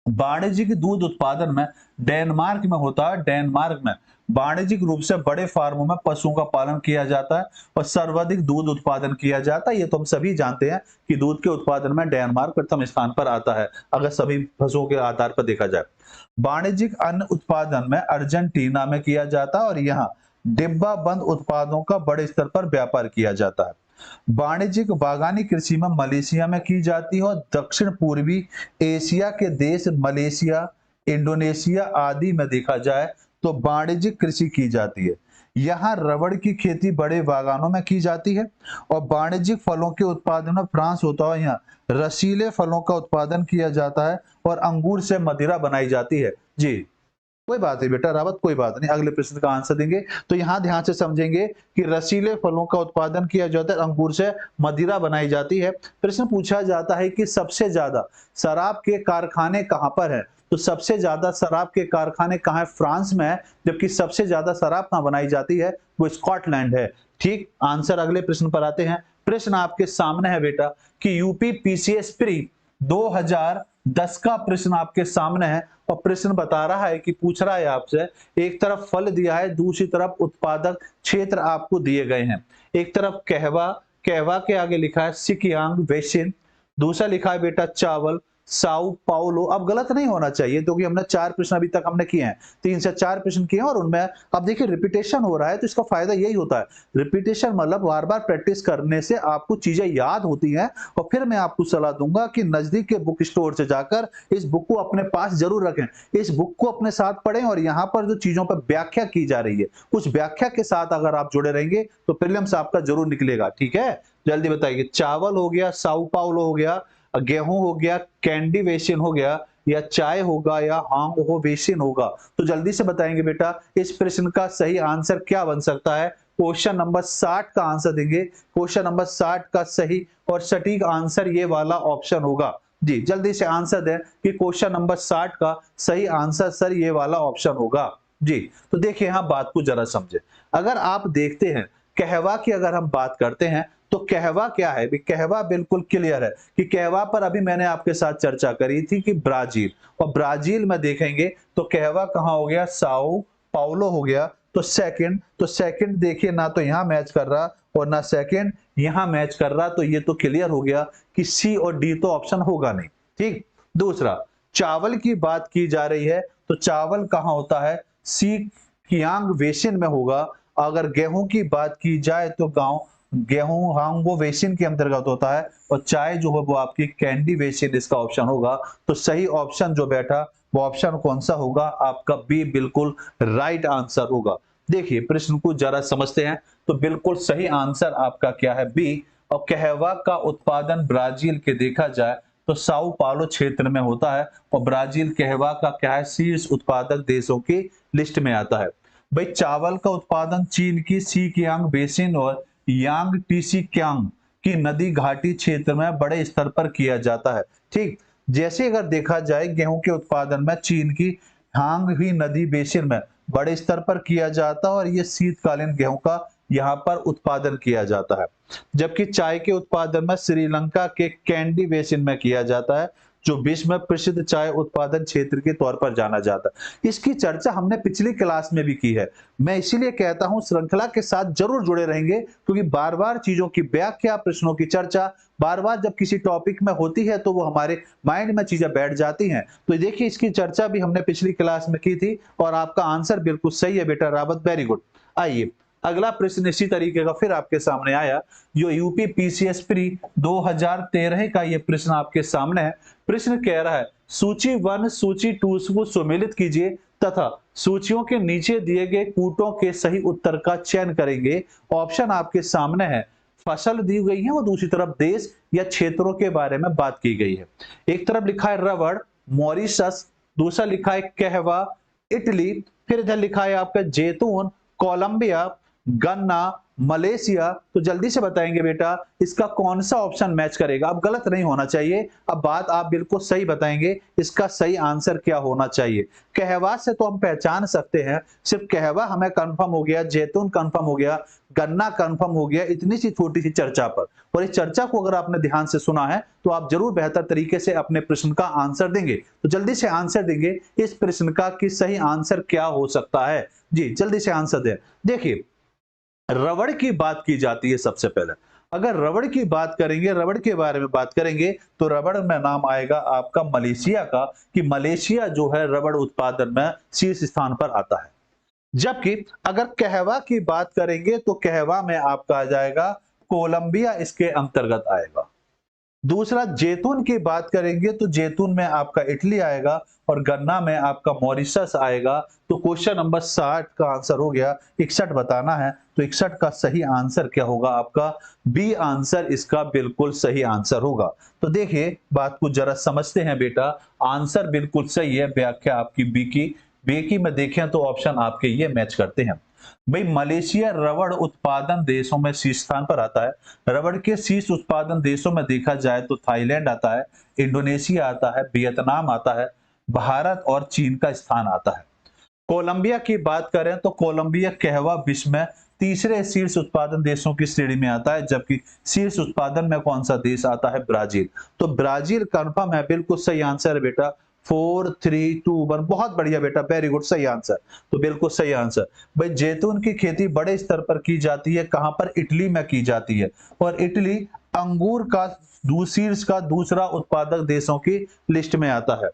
वाणिज्यिक दूध उत्पादन में डेनमार्क में होता है। डेनमार्क में वाणिज्यिक रूप से बड़े फार्मों में पशुओं का पालन किया जाता है और सर्वाधिक दूध उत्पादन किया जाता है। ये तो हम सभी जानते हैं कि दूध के उत्पादन में डेनमार्क प्रथम स्थान पर आता है, अगर सभी पशुओं के आधार पर देखा जाए। वाणिज्यिक अन्न उत्पादन में अर्जेंटीना में किया जाता है, और यहाँ डिब्बा बंद उत्पादों का बड़े स्तर पर व्यापार किया जाता है। वाणिज्यिक बागानी कृषि में मलेशिया में की जाती है, और दक्षिण पूर्वी एशिया के देश मलेशिया, इंडोनेशिया आदि में देखा जाए तो वाणिज्यिक कृषि की जाती है। यहाँ रबड़ की खेती बड़े बागानों में की जाती है और वाणिज्यिक फलों के उत्पादन में फ्रांस होता है। यहाँ रसीले फलों का उत्पादन किया जाता है और अंगूर से मदिरा बनाई जाती है। जी, कोई बात नहीं बेटा रावत, कोई बात नहीं, अगले प्रश्न का आंसर देंगे। तो यहाँ ध्यान से समझेंगे कि रसीले फलों का उत्पादन किया जाता है, अंगूर से मदिरा बनाई जाती है। प्रश्न पूछा जाता है कि सबसे ज्यादा शराब के कारखाने कहाँ पर है? तो सबसे ज्यादा शराब के कारखाने कहाँ है? फ्रांस में है, जबकि सबसे ज्यादा शराब कहाँ बनाई जाती है? वो स्कॉटलैंड है। ठीक, आंसर अगले प्रश्न पर आते हैं। प्रश्न आपके सामने है बेटा कि यूपी पीसीएस प्री 2010 का प्रश्न आपके सामने है और प्रश्न बता रहा है कि पूछ रहा है आपसे, एक तरफ फल दिया है, दूसरी तरफ उत्पादक क्षेत्र आपको दिए गए हैं। एक तरफ कहवा, कहवा के आगे लिखा है सिकियांग बेसिन, दूसरा लिखा है बेटा चावल, साउ पाउलो। अब गलत नहीं होना चाहिए क्योंकि हमने 4 प्रश्न अभी तक हमने किए हैं, 3 से 4 प्रश्न किए हैं और उनमें अब देखिए रिपीटेशन हो रहा है, तो इसका फायदा यही होता है। रिपीटेशन मतलब बार-बार प्रैक्टिस करने से आपको चीजें याद होती हैं और फिर मैं आपको सलाह दूंगा कि नजदीक के बुक स्टोर से जाकर इस बुक को अपने पास जरूर रखें, इस बुक को अपने साथ पढ़ें और यहाँ पर जो चीजों पर व्याख्या की जा रही है उस व्याख्या के साथ अगर आप जुड़े रहेंगे तो प्रीलिम्स आपका जरूर निकलेगा। ठीक है, जल्दी बताइए, चावल हो गया, साउ पाउलो हो गया, गेहूं हो गया, कैंडी वेसिन हो गया, या चाय होगा, या हांग हो वेसिन होगा? तो जल्दी से बताएंगे बेटा इस प्रश्न का सही आंसर क्या बन सकता है। क्वेश्चन नंबर 60 का आंसर देंगे। क्वेश्चन नंबर 60 का सही और सटीक आंसर ये वाला ऑप्शन होगा। जी, जल्दी से आंसर दें कि क्वेश्चन नंबर 60 का सही आंसर सर ये वाला ऑप्शन होगा। जी, तो देखिए यहां बात को जरा समझे। अगर आप देखते हैं कहवा की अगर हम बात करते हैं तो कहवा क्या है? कहवा बिल्कुल क्लियर है कि कहवा पर अभी मैंने आपके साथ चर्चा करी थी कि ब्राजील, और ब्राजील में देखेंगे तो कहवा कहां हो गया? साओ पाउलो हो गया। तो सेकंड देखिए ना तो यहां मैच कर रहा और ना सेकंड यहां मैच कर रहा, तो ये तो क्लियर हो गया कि सी और डी तो ऑप्शन होगा नहीं। ठीक, दूसरा चावल की बात की जा रही है तो चावल कहां होता है? सी कियांग वेसिन में होगा। अगर गेहूं की बात की जाए तो गांव गेहूं हांगो वेसिन के अंतर्गत होता है और चाय जो है वो आपकी कैंडी वेसिन इसका ऑप्शन होगा। तो सही ऑप्शन जो बैठा वो ऑप्शन कौन सा होगा? आपका बी बिल्कुल राइट आंसर होगा। देखिए प्रश्न को जरा समझते हैं तो बिल्कुल सही आंसर आपका क्या है? बी। और कहवा का उत्पादन ब्राजील के देखा जाए तो साउ पालो क्षेत्र में होता है और ब्राजील कहवा का क्या है? शीर्ष उत्पादक देशों की लिस्ट में आता है। भाई चावल का उत्पादन चीन की सी कियांग बेसिन और यांग टीसी क्यांग की नदी घाटी क्षेत्र में बड़े स्तर पर किया जाता है। ठीक, जैसे अगर देखा जाए गेहूं के उत्पादन में चीन की हांग ही नदी बेसिन में बड़े स्तर पर किया जाता है और ये शीतकालीन गेहूं का यहाँ पर उत्पादन किया जाता है। जबकि चाय के उत्पादन में श्रीलंका के कैंडी बेसिन में किया जाता है जो विश्व में प्रसिद्ध चाय उत्पादन क्षेत्र के तौर पर जाना जाता है। इसकी चर्चा हमने पिछली क्लास में भी की है। मैं इसीलिए कहता हूं श्रृंखला के साथ जरूर जुड़े रहेंगे क्योंकि बार बार चीजों की व्याख्या, प्रश्नों की चर्चा बार बार जब किसी टॉपिक में होती है तो वो हमारे माइंड में चीजें बैठ जाती हैं। तो देखिए इसकी चर्चा भी हमने पिछली क्लास में की थी और आपका आंसर बिल्कुल सही है बेटा रावत, वेरी गुड। आइए अगला प्रश्न इसी तरीके का फिर आपके सामने आया जो यूपी पीसीएस प्री 2013 का ये प्रश्न आपके सामने है। प्रश्न कह रहा है सूची 1 सूची 2 को सम्मिलित कीजिए तथा सूचियों के नीचे दिए गए कूटों के सही उत्तर का चयन करेंगे। ऑप्शन आपके सामने है, फसल दी गई है और दूसरी तरफ देश या क्षेत्रों के बारे में बात की गई है। एक तरफ लिखा है रबड़ मॉरिशस, दूसरा लिखा है कहवा इटली, फिर इधर लिखा है आपका जैतून कोलंबिया, गन्ना मलेशिया। तो जल्दी से बताएंगे बेटा इसका कौन सा ऑप्शन मैच करेगा? अब गलत नहीं होना चाहिए, अब बात आप बिल्कुल सही बताएंगे इसका सही आंसर क्या होना चाहिए। कहवा से तो हम पहचान सकते हैं, सिर्फ कहवा हमें कंफर्म हो गया, जैतून कंफर्म हो गया, गन्ना कंफर्म हो गया, इतनी सी छोटी सी चर्चा पर। और इस चर्चा को अगर आपने ध्यान से सुना है तो आप जरूर बेहतर तरीके से अपने प्रश्न का आंसर देंगे। तो जल्दी से आंसर देंगे इस प्रश्न का कि सही आंसर क्या हो सकता है। जी जल्दी से आंसर दें। देखिए रबड़ की बात की जाती है सबसे पहले। अगर रबड़ की बात करेंगे, रबड़ के बारे में बात करेंगे तो रबड़ में नाम आएगा आपका मलेशिया का, कि मलेशिया जो है रबड़ उत्पादन में शीर्ष स्थान पर आता है। जबकि अगर कहवा की बात करेंगे तो कहवा में आपका आ जाएगा कोलंबिया इसके अंतर्गत आएगा। दूसरा जैतून की बात करेंगे तो जैतून में आपका इटली आएगा और गन्ना में आपका मॉरिशस आएगा। तो क्वेश्चन नंबर 60 का आंसर हो गया। 61 बताना है तो 61 का सही आंसर क्या होगा आपका? बी आंसर इसका बिल्कुल सही आंसर होगा। तो देखिए बात को जरा समझते हैं बेटा, आंसर बिल्कुल सही है, व्याख्या आपकी बी की। बी की में देखें तो ऑप्शन आपके ये मैच करते हैं। भाई मलेशिया रबड़ उत्पादन देशों में शीर्ष स्थान पर आता है। रबड़ के शीर्ष उत्पादन देशों में देखा जाए तो थाईलैंड आता है, इंडोनेशिया आता है, वियतनाम आता है, भारत और चीन का स्थान आता है। कोलंबिया की बात करें तो कोलंबिया कहवा विश्व में तीसरे शीर्ष उत्पादन देशों की श्रेणी में आता है, जबकि शीर्ष उत्पादन में कौन सा देश आता है? ब्राजील। तो ब्राजील कंफर्म है, बिल्कुल सही आंसर है बेटा। 4 3 2 1 बहुत बढ़िया बेटा, वेरी गुड, सही आंसर। तो बिल्कुल सही आंसर। भाई जैतून की खेती बड़े स्तर पर की जाती है, कहां पर? इटली में की जाती है, और इटली अंगूर का शीर्ष का दूसरा उत्पादक देशों की लिस्ट में आता है।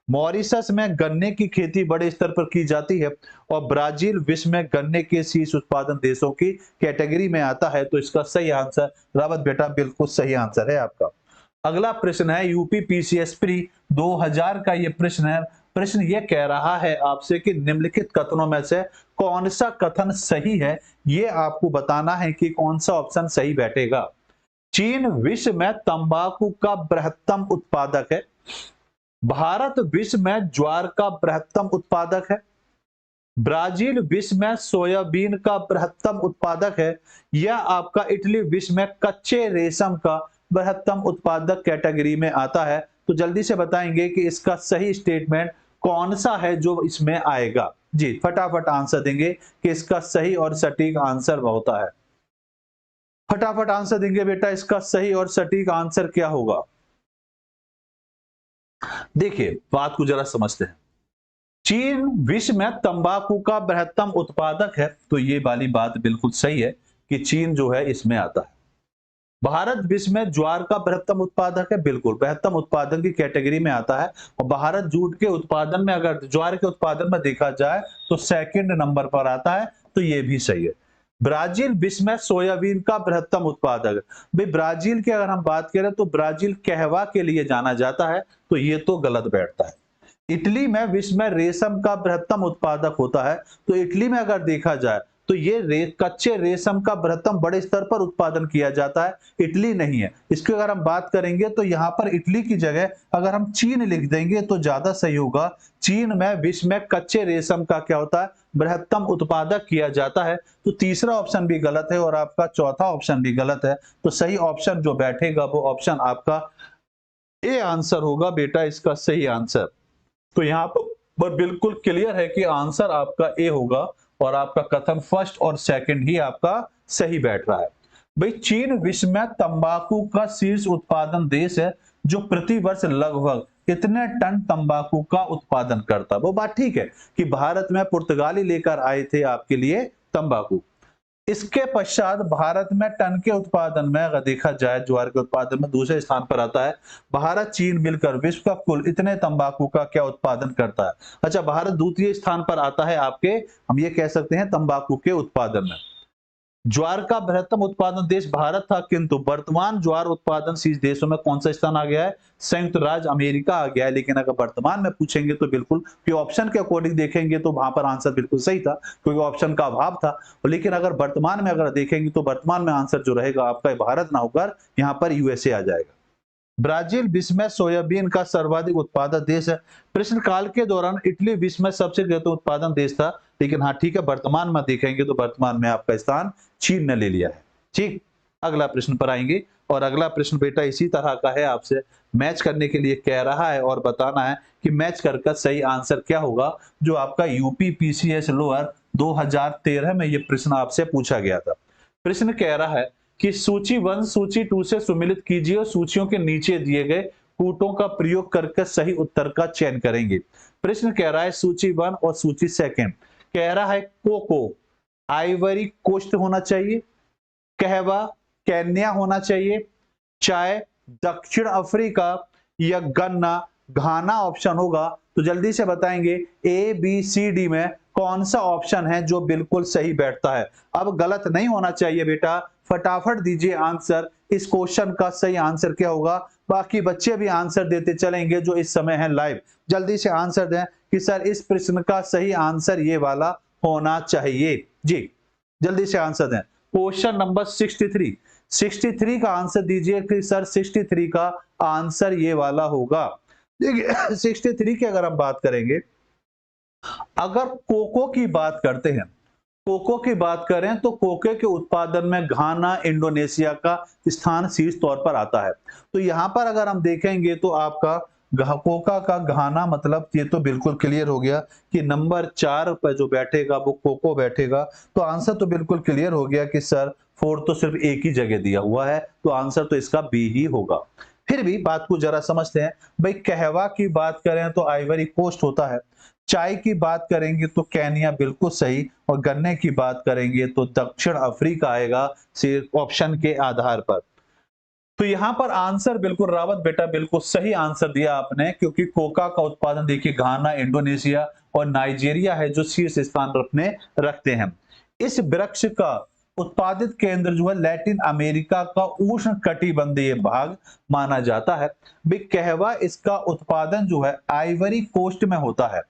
मॉरिशस में गन्ने की खेती बड़े स्तर पर की जाती है, और ब्राजील विश्व में गन्ने के शीर्ष उत्पादन देशों की कैटेगरी में आता है। तो इसका सही आंसर रावत बेटा बिल्कुल सही आंसर है आपका। अगला प्रश्न है यूपी पीसीएस प्री 2000 का ये प्रश्न है। प्रश्न ये कह रहा है आपसे कि निम्नलिखित कथनों में से कौन सा कथन सही है? ये आपको बताना है कि कौन सा ऑप्शन सही बैठेगा। चीन विश्व में तंबाकू का बृहत्तम उत्पादक है। भारत विश्व में ज्वार का बृहत्तम उत्पादक है। ब्राजील विश्व में सोयाबीन का बृहत्तम उत्पादक है, या आपका इटली विश्व में कच्चे रेशम का बृहत्तम उत्पादक कैटेगरी में आता है। तो जल्दी से बताएंगे कि इसका सही स्टेटमेंट कौन सा है जो इसमें आएगा। जी फटाफट आंसर देंगे कि इसका सही और सटीक आंसर होता है। फटाफट आंसर देंगे बेटा, इसका सही और सटीक आंसर क्या होगा? देखिए बात को जरा समझते हैं। चीन विश्व में तंबाकू का बृहत्तम उत्पादक है, तो ये वाली बात बिल्कुल सही है कि चीन जो है इसमें आता है। भारत विश्व में ज्वार का बृहत्तम उत्पादक है, बिल्कुल बृहत्तम उत्पादन की कैटेगरी में आता है। और भारत जूट के उत्पादन में, अगर ज्वार के उत्पादन में देखा जाए तो सेकंड नंबर पर आता है, तो ये भी सही है। ब्राजील विश्व में सोयाबीन का बृहत्तम उत्पादक है। भाई ब्राजील की अगर हम बात करें तो ब्राजील कहवा के लिए जाना जाता है, तो ये तो गलत बैठता है। इटली में विश्व में रेशम का बृहत्तम उत्पादक होता है, तो इटली में अगर देखा जाए तो ये कच्चे रेशम का बृहत्तम बड़े स्तर पर उत्पादन किया जाता है, इटली नहीं है। इसकी अगर हम बात करेंगे तो यहाँ पर इटली की जगह अगर हम चीन लिख देंगे तो ज्यादा सही होगा। चीन में विश्व में कच्चे रेशम का क्या होता है? बृहत्तम उत्पादक किया जाता है। तो तीसरा ऑप्शन भी गलत है और आपका चौथा ऑप्शन भी गलत है। तो सही ऑप्शन जो बैठेगा वो ऑप्शन आपका ए आंसर होगा बेटा, इसका सही आंसर। तो यहाँ पर बिल्कुल क्लियर है कि आंसर आपका ए होगा, और आपका कथन फर्स्ट और सेकंड ही आपका सही बैठ रहा है। भाई चीन विश्व में तंबाकू का शीर्ष उत्पादन देश है, जो प्रति वर्ष लगभग इतने टन तंबाकू का उत्पादन करता है। वो बात ठीक है कि भारत में पुर्तगाली लेकर आए थे आपके लिए तंबाकू। इसके पश्चात भारत में टन के उत्पादन में अगर देखा जाए ज्वार के उत्पादन में दूसरे स्थान पर आता है। भारत चीन मिलकर विश्व का कुल इतने तंबाकू का क्या उत्पादन करता है? अच्छा भारत द्वितीय स्थान पर आता है आपके, हम ये कह सकते हैं तंबाकू के उत्पादन में। ज्वार का बृहत्तम उत्पादन देश भारत था, किंतु वर्तमान ज्वार उत्पादन शीर्ष देशों में कौन सा स्थान आ गया है? संयुक्त राज्य अमेरिका आ गया है। लेकिन अगर वर्तमान में पूछेंगे तो बिल्कुल कि ऑप्शन के अकॉर्डिंग देखेंगे तो वहां पर आंसर बिल्कुल सही था, क्योंकि ऑप्शन का अभाव था। लेकिन अगर वर्तमान में अगर देखेंगे तो वर्तमान में आंसर जो रहेगा आपका भारत ना होकर यहाँ पर यूएसए आ जाएगा। ब्राजील विश्व में सोयाबीन का सर्वाधिक उत्पादक देश है। प्रश्न काल के दौरान इटली विश्व में सबसे ज्यादा उत्पादन देश था, लेकिन हाँ ठीक है वर्तमान में देखेंगे तो वर्तमान में आपका स्थान चीन ने ले लिया है। ठीक, अगला प्रश्न पर आएंगे, और अगला प्रश्न बेटा इसी तरह का है, आपसे मैच करने के लिए कह रहा है और बताना है कि मैच कर सही आंसर क्या होगा, जो आपका यूपी पीसीएस लोअर 2013 में ये प्रश्न आपसे पूछा गया था। प्रश्न कह रहा है कि सूची 1 सूची 2 से सुमिलित कीजिए और सूचियों के नीचे दिए गए कूटों का प्रयोग करके सही उत्तर का चयन करेंगे। प्रश्न कह रहा है सूची 1 और सूची 2, कह रहा है कोको आइवरी कोस्ट होना चाहिए, कहवा केन्या होना चाहिए, चाय दक्षिण अफ्रीका, या गन्ना घाना ऑप्शन होगा। तो जल्दी से बताएंगे ए बी सी डी में कौन सा ऑप्शन है जो बिल्कुल सही बैठता है। अब गलत नहीं होना चाहिए बेटा, फटाफट दीजिए आंसर। इस क्वेश्चन का सही आंसर क्या होगा? बाकी बच्चे भी आंसर देते चलेंगे जो इस समय है लाइव। जल्दी से आंसर दें कि सर इस प्रश्न का सही आंसर ये वाला होना चाहिए। जी, जल्दी से आंसर दें। क्वेश्चन नंबर 63 का आंसर दीजिए कि सर 63 का आंसर ये वाला होगा। देखिए 63 की अगर हम बात करेंगे, अगर कोको की बात करते हैं, कोको की बात करें तो कोको के उत्पादन में घाना इंडोनेशिया का स्थान शीर्ष तौर पर आता है। तो यहां पर अगर हम देखेंगे तो आपका कोका का घाना मतलब ये तो बिल्कुल क्लियर हो गया कि नंबर 4 पर जो बैठेगा वो कोको बैठेगा। तो आंसर तो बिल्कुल क्लियर हो गया कि सर 4 तो सिर्फ एक ही जगह दिया हुआ है, तो आंसर तो इसका बी ही होगा। फिर भी बात को जरा समझते हैं भाई। कहवा की बात करें तो आइवरी कोस्ट होता है, चाय की बात करेंगे तो केन्या बिल्कुल सही, और गन्ने की बात करेंगे तो दक्षिण अफ्रीका आएगा सिर्फ ऑप्शन के आधार पर। तो यहां पर आंसर बिल्कुल रावत बेटा बिल्कुल सही आंसर दिया आपने, क्योंकि कोका का उत्पादन देखिए घाना इंडोनेशिया और नाइजीरिया है जो शीर्ष स्थान अपने रखते हैं। इस वृक्ष का उत्पादित केंद्र जो है लैटिन अमेरिका का उष्ण कटिबंधीय भाग माना जाता है। कहवा इसका उत्पादन जो है आइवरी कोस्ट में होता है,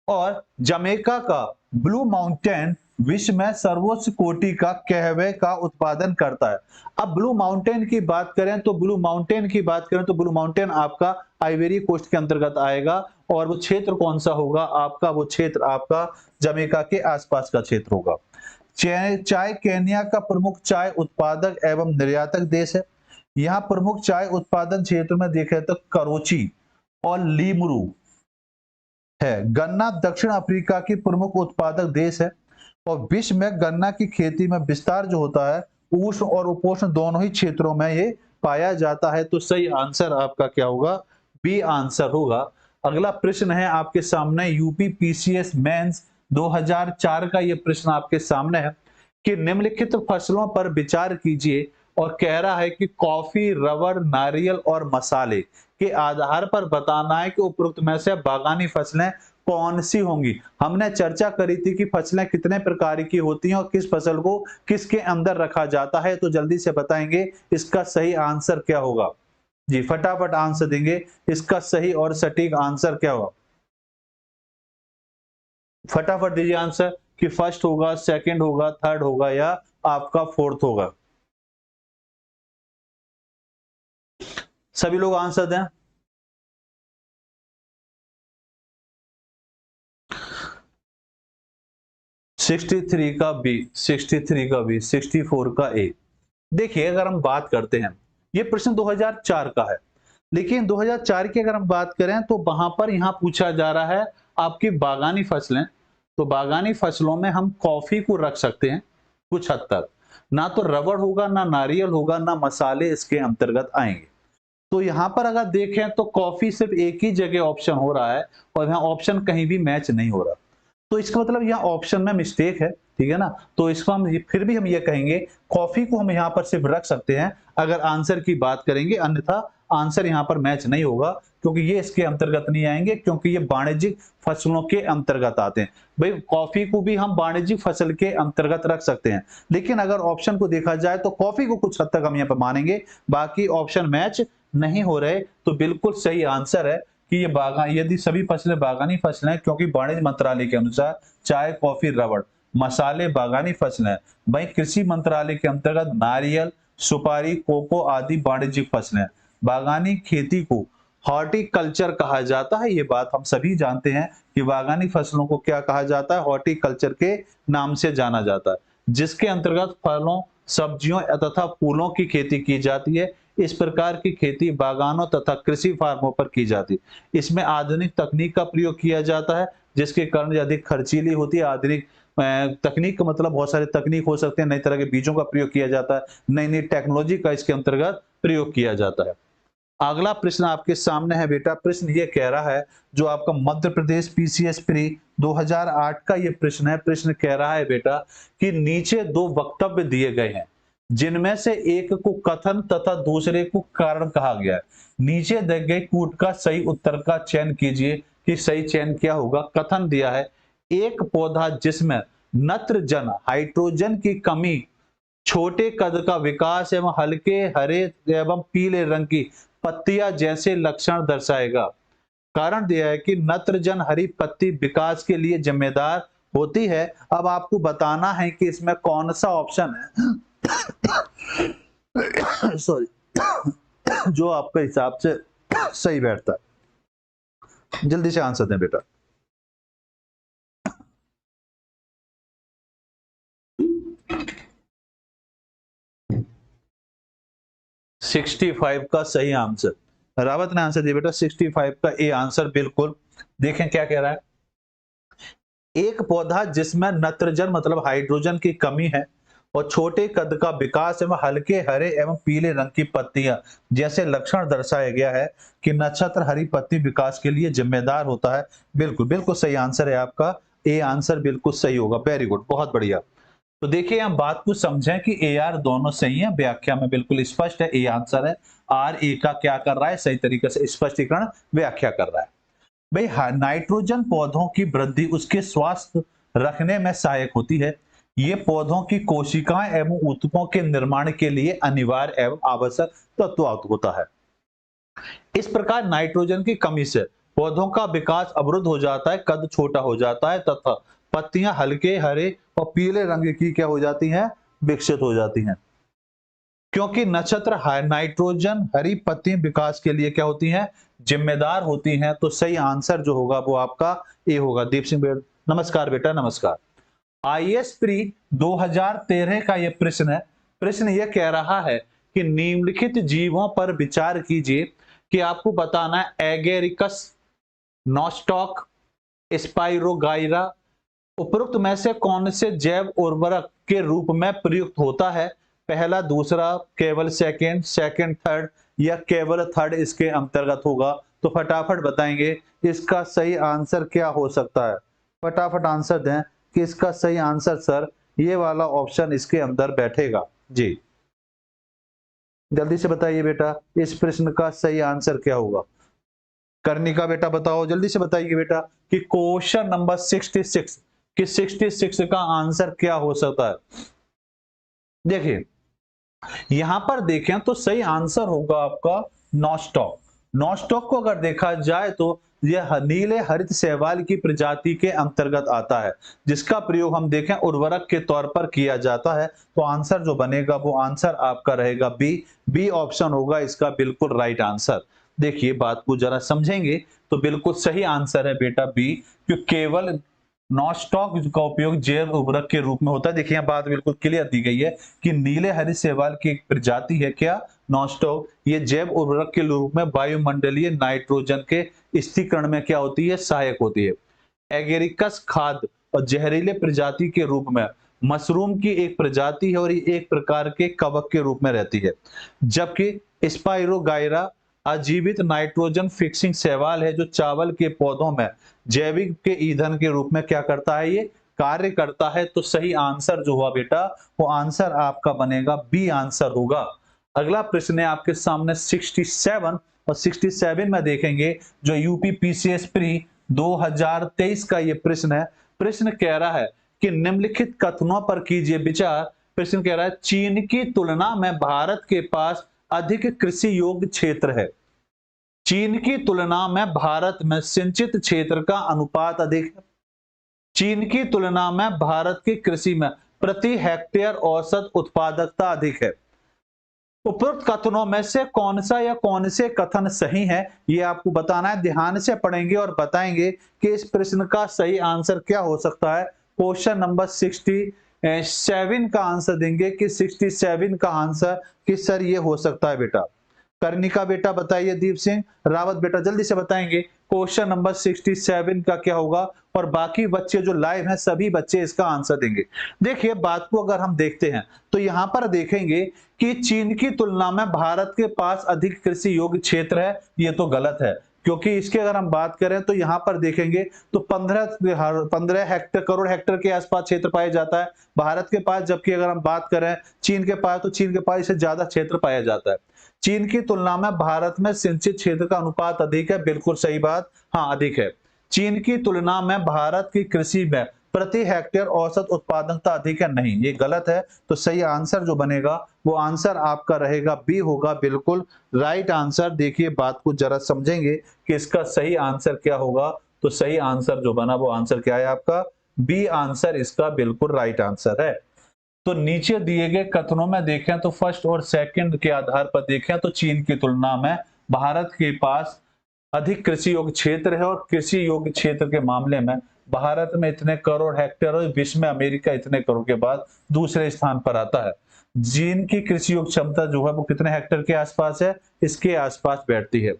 और जमैका का ब्लू माउंटेन विश्व में सर्वोच्च कोटि का कहवे का उत्पादन करता है। अब ब्लू माउंटेन की बात करें तो ब्लू माउंटेन आपका आइवरी कोस्ट के अंतर्गत आएगा, और वो क्षेत्र कौन सा होगा आपका, वो क्षेत्र आपका जमैका के आसपास का क्षेत्र होगा। चाय केन्या का प्रमुख चाय उत्पादक एवं निर्यातक देश है। यहाँ प्रमुख चाय उत्पादन क्षेत्र में देखें तो कराची और लीमरू है। गन्ना दक्षिण अफ्रीका की प्रमुख उत्पादक देश है, और विश्व में गन्ना की खेती में विस्तार जो होता है उष्ण और उपोष्ण दोनों ही क्षेत्रों में ये पाया जाता है। तो सही आंसर आपका क्या होगा, बी आंसर होगा। अगला प्रश्न है आपके सामने यूपी पीसीएस मेंस 2004 का ये प्रश्न आपके सामने है कि निम्नलिखित फसलों पर विचार कीजिए, और कह रहा है कि कॉफी, रबर, नारियल और मसाले के आधार पर बताना है कि उपरोक्त में से बागानी फसलें कौन सी होंगी। हमने चर्चा करी थी कि फसलें कितने प्रकार की होती हैं और किस फसल को किसके अंदर रखा जाता है। तो जल्दी से बताएंगे इसका सही आंसर क्या होगा। जी फटाफट आंसर देंगे, इसका सही और सटीक आंसर क्या होगा। फटाफट दीजिए आंसर कि फर्स्ट होगा, सेकंड होगा, थर्ड होगा या आपका फोर्थ होगा। सभी लोग आंसर दें। सिक्सटी थ्री का बी, 63 का बी, 64 का ए। देखिए अगर हम बात करते हैं, ये प्रश्न 2004 का है, लेकिन 2004 की अगर हम बात करें तो वहां पर यहां पूछा जा रहा है आपकी बागानी फसलें। तो बागानी फसलों में हम कॉफी को रख सकते हैं कुछ हद तक, ना तो रबड़ होगा, ना नारियल होगा, ना मसाले इसके अंतर्गत आएंगे। तो यहां पर अगर देखें तो कॉफी सिर्फ एक ही जगह ऑप्शन हो रहा है, और यहाँ ऑप्शन कहीं भी मैच नहीं हो रहा। तो इसका मतलब यहाँ ऑप्शन में मिस्टेक है, ठीक है ना। तो इसको हम फिर भी हम ये कहेंगे कॉफी को हम यहाँ पर सिर्फ रख सकते हैं अगर आंसर की बात करेंगे, अन्यथा आंसर यहाँ पर मैच नहीं होगा, क्योंकि ये इसके अंतर्गत नहीं आएंगे, क्योंकि ये वाणिज्यिक फसलों के अंतर्गत आते हैं। भाई कॉफी को भी हम वाणिज्यिक फसल के अंतर्गत रख सकते हैं, लेकिन अगर ऑप्शन को देखा जाए तो कॉफी को कुछ हद तक हम यहाँ पर मानेंगे, बाकी ऑप्शन मैच नहीं हो रहे। तो बिल्कुल सही आंसर है कि ये बागान, यदि सभी फसलें बागानी फसलें हैं, क्योंकि वाणिज्य मंत्रालय के अनुसार चाय, कॉफी, रबड़, मसाले बागानी फसलें, वहीं कृषि मंत्रालय के अंतर्गत नारियल, सुपारी, कोको आदि वाणिज्यिक फसलें। बागानी खेती को हॉर्टिकल्चर कहा जाता है, ये बात हम सभी जानते हैं कि बागानी फसलों को क्या कहा जाता है, हॉर्टिकल्चर के नाम से जाना जाता है, जिसके अंतर्गत फलों, सब्जियों तथा फूलों की खेती की जाती है। इस प्रकार की खेती बागानों तथा कृषि फार्मों पर की जाती है। इसमें आधुनिक तकनीक का प्रयोग किया जाता है, जिसके कारण ये अधिक खर्चीली होती है। आधुनिक तकनीक का मतलब बहुत सारे तकनीक हो सकते हैं, नई तरह के बीजों का प्रयोग किया जाता है, नई नई टेक्नोलॉजी का इसके अंतर्गत प्रयोग किया जाता है। अगला प्रश्न आपके सामने है बेटा, प्रश्न ये कह रहा है, जो आपका मध्य प्रदेश पीसीएस प्री 2008 का ये प्रश्न है। प्रश्न कह रहा है बेटा कि नीचे दो वक्तव्य दिए गए हैं, जिनमें से एक को कथन तथा दूसरे को कारण कहा गया है। नीचे दिए गए कूट का सही उत्तर का चयन कीजिए कि सही चयन क्या होगा। कथन दिया है, एक पौधा जिसमें नत्रजन हाइड्रोजन की कमी, छोटे कद का विकास एवं हल्के हरे एवं पीले रंग की पत्तियां जैसे लक्षण दर्शाएगा। कारण दिया है कि नत्रजन हरी पत्ती विकास के लिए जिम्मेदार होती है। अब आपको बताना है कि इसमें कौन सा ऑप्शन है सॉरी जो आपके हिसाब से सही बैठता है। जल्दी से आंसर दें बेटा। 65 का सही आंसर, रावत ने आंसर दिया बेटा 65 का ए आंसर बिल्कुल। देखें क्या कह रहा है, एक पौधा जिसमें नत्रजन मतलब हाइड्रोजन की कमी है और छोटे कद का विकास एवं हल्के हरे एवं पीले रंग की पत्तियां जैसे लक्षण दर्शाया गया है कि नक्षत्र हरी पत्ती विकास के लिए जिम्मेदार होता है। बिल्कुल बिल्कुल सही आंसर है आपका, ए आंसर बिल्कुल सही होगा। वेरी गुड, बहुत बढ़िया। तो देखिए हम बात को समझें कि ए आर दोनों सही है, व्याख्या में बिल्कुल स्पष्ट है, ए आंसर है। आर ए का क्या कर रहा है, सही तरीके से स्पष्टीकरण व्याख्या कर रहा है। भाई नाइट्रोजन पौधों की वृद्धि उसके स्वास्थ्य रखने में सहायक होती है। ये पौधों की कोशिकाएं एवं ऊतकों के निर्माण के लिए अनिवार्य एवं आवश्यक तत्व होता है। इस प्रकार नाइट्रोजन की कमी से पौधों का विकास अवरुद्ध हो जाता है, कद छोटा हो जाता है तथा पत्तियां हल्के हरे और पीले रंग की क्या हो जाती हैं, विकसित हो जाती हैं। क्योंकि नक्षत्र नाइट्रोजन हरी पत्ती विकास के लिए क्या होती हैं, जिम्मेदार होती हैं। तो सही आंसर जो होगा वो आपका ए होगा। दीप सिंह बेटा नमस्कार, बेटा नमस्कार। आईएएस प्री 2013 का यह प्रश्न है। प्रश्न यह कह रहा है कि निम्नलिखित जीवों पर विचार कीजिए कि आपको बताना है एगेरिकस, नॉस्टॉक, स्पाइरोगाइरा उपरोक्त में से कौन से जैव उर्वरक के रूप में प्रयुक्त होता है। पहला, दूसरा, केवल सेकंड, सेकंड थर्ड या केवल थर्ड इसके अंतर्गत होगा। तो फटाफट बताएंगे इसका सही आंसर क्या हो सकता है। फटाफट आंसर दें कि इसका सही आंसर सर ये वाला ऑप्शन इसके अंदर बैठेगा। जी जल्दी से बताइए बेटा, इस प्रश्न का सही आंसर क्या होगा। कर्णिका बेटा बताओ, जल्दी से बताइए बेटा कि क्वेश्चन नंबर 66 कि 66 का आंसर क्या हो सकता है। देखिए यहां पर देखें तो सही आंसर होगा आपका नॉस्टॉक। नॉस्टॉक को अगर देखा जाए तो यह नीले हरित शैवाल की प्रजाति के अंतर्गत आता है, जिसका प्रयोग हम देखें उर्वरक के तौर पर किया जाता है। तो आंसर जो बनेगा वो आंसर आपका रहेगा बी। बी ऑप्शन होगा इसका बिल्कुल राइट आंसर। देखिए बात को जरा समझेंगे तो बिल्कुल सही आंसर है बेटा बी, क्योंकि केवल नॉस्टॉक का उपयोग जैव उर्वरक के रूप में होता है। देखिए यहाँ बात बिल्कुल क्लियर दी गई है कि नीले हरित शैवाल की एक प्रजाति है क्या, नॉस्टॉक। ये जैव उर्वरक के रूप में वायुमंडलीय नाइट्रोजन के स्थिरीकरण में क्या होती है, सहायक होती है। एगेरिकस खाद्य और जहरीले प्रजाति के रूप में मशरूम की एक प्रजाति है और ये एक प्रकार के कवक के रूप में रहती है। जबकि स्पाइरोगाइरा अजीवित नाइट्रोजन फिक्सिंग शैवाल है जो चावल के पौधों में जैविक के ईंधन के रूप में क्या करता है, ये कार्य करता है। तो सही आंसर जो हुआ बेटा वो आंसर आपका बनेगा बी आंसर होगा। अगला प्रश्न है आपके सामने 67 और 67 में देखेंगे जो यूपी पीसीएस प्री 2023 का ये प्रश्न है। प्रश्न कह रहा है कि निम्नलिखित कथनों पर कीजिए विचार। प्रश्न कह रहा है चीन की तुलना में भारत के पास अधिक कृषि योग्य क्षेत्र है। चीन की तुलना में भारत में सिंचित क्षेत्र का अनुपात अधिक है। चीन की तुलना में भारत की कृषि में प्रति हेक्टेयर औसत उत्पादकता अधिक है। उपरोक्त कथनों में से कौन सा या कौन से कथन सही है, ये आपको बताना है। ध्यान से पढ़ेंगे और बताएंगे कि इस प्रश्न का सही आंसर क्या हो सकता है। क्वेश्चन नंबर 67 का आंसर देंगे कि 67 का आंसर कि सर ये हो सकता है बेटा। कर्णिका बेटा बताइए, दीप सिंह रावत बेटा जल्दी से बताएंगे क्वेश्चन नंबर 67 का क्या होगा। और बाकी बच्चे जो लाइव हैं सभी बच्चे इसका आंसर देंगे। देखिए बात को अगर हम देखते हैं तो यहां पर देखेंगे कि चीन की तुलना में भारत के पास अधिक कृषि योग्य क्षेत्र है, ये तो गलत है। क्योंकि इसके अगर हम बात करें तो यहां पर देखेंगे तो 15 करोड़ हेक्टेयर के आसपास क्षेत्र पाया जाता है भारत के पास। जबकि अगर हम बात करें चीन के पास तो चीन के पास इससे ज्यादा क्षेत्र पाया जाता है। चीन की तुलना में भारत में सिंचित क्षेत्र का अनुपात अधिक है, बिल्कुल सही बात, हाँ अधिक है। चीन की तुलना में भारत की कृषि में प्रति हेक्टेयर औसत उत्पादकता अधिक है, नहीं ये गलत है। तो सही आंसर जो बनेगा वो आंसर आपका रहेगा बी होगा, बिल्कुल राइट आंसर। देखिए बात को जरा समझेंगे कि इसका सही आंसर क्या होगा। तो सही आंसर जो बना वो आंसर क्या है आपका, बी आंसर इसका बिल्कुल राइट आंसर है। तो नीचे दिए गए कथनों में देखें तो फर्स्ट और सेकंड के आधार पर देखें तो चीन की तुलना में भारत के पास अधिक कृषि योग्य क्षेत्र है, और कृषि योग्य क्षेत्र के मामले में भारत में इतने करोड़ हेक्टेयर और विश्व में अमेरिका इतने करोड़ के बाद दूसरे स्थान पर आता है। चीन की कृषि योग्य क्षमता जो है वो कितने हेक्टेयर के आसपास है, इसके आसपास बैठती है।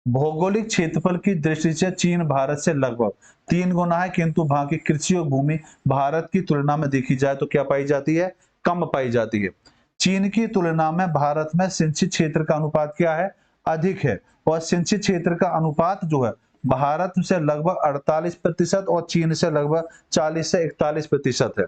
भौगोलिक क्षेत्रफल की दृष्टि से चीन भारत से लगभग 3 गुना है, किंतु वहां की कृषि योग्य भूमि भारत की तुलना में देखी जाए तो क्या पाई जाती है, कम पाई जाती है। चीन की तुलना में भारत में सिंचित क्षेत्र का अनुपात क्या है, अधिक है, और सिंचित क्षेत्र का अनुपात जो है भारत से लगभग 48% और चीन से लगभग 40 से 41% है।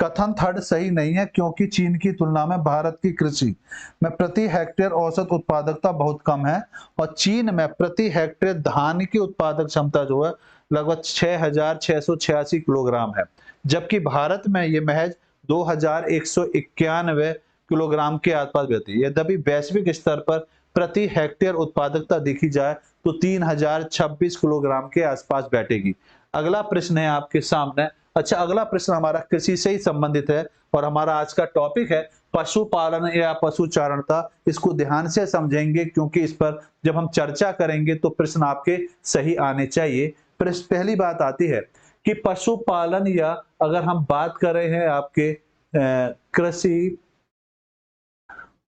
कथन थर्ड सही नहीं है, क्योंकि चीन की तुलना में भारत की कृषि में प्रति हेक्टेयर औसत उत्पादकता बहुत कम है, और चीन में प्रति हेक्टेयर धान की उत्पादक क्षमता जो है लगभग 6,686 किलोग्राम है, जबकि भारत में ये महज 2,191 किलोग्राम के आसपास रहती है। यद्यपि वैश्विक स्तर पर प्रति हेक्टेयर उत्पादकता देखी जाए तो 3,026 किलोग्राम के आसपास बैठेगी। अगला प्रश्न है आपके सामने। अच्छा, अगला प्रश्न हमारा कृषि से ही संबंधित है, और हमारा आज का टॉपिक है पशुपालन या पशुचारणता। इसको ध्यान से समझेंगे, क्योंकि इस पर जब हम चर्चा करेंगे तो प्रश्न आपके सही आने चाहिए। पहली बात आती है कि पशुपालन, या अगर हम बात कर रहे हैं आपके कृषि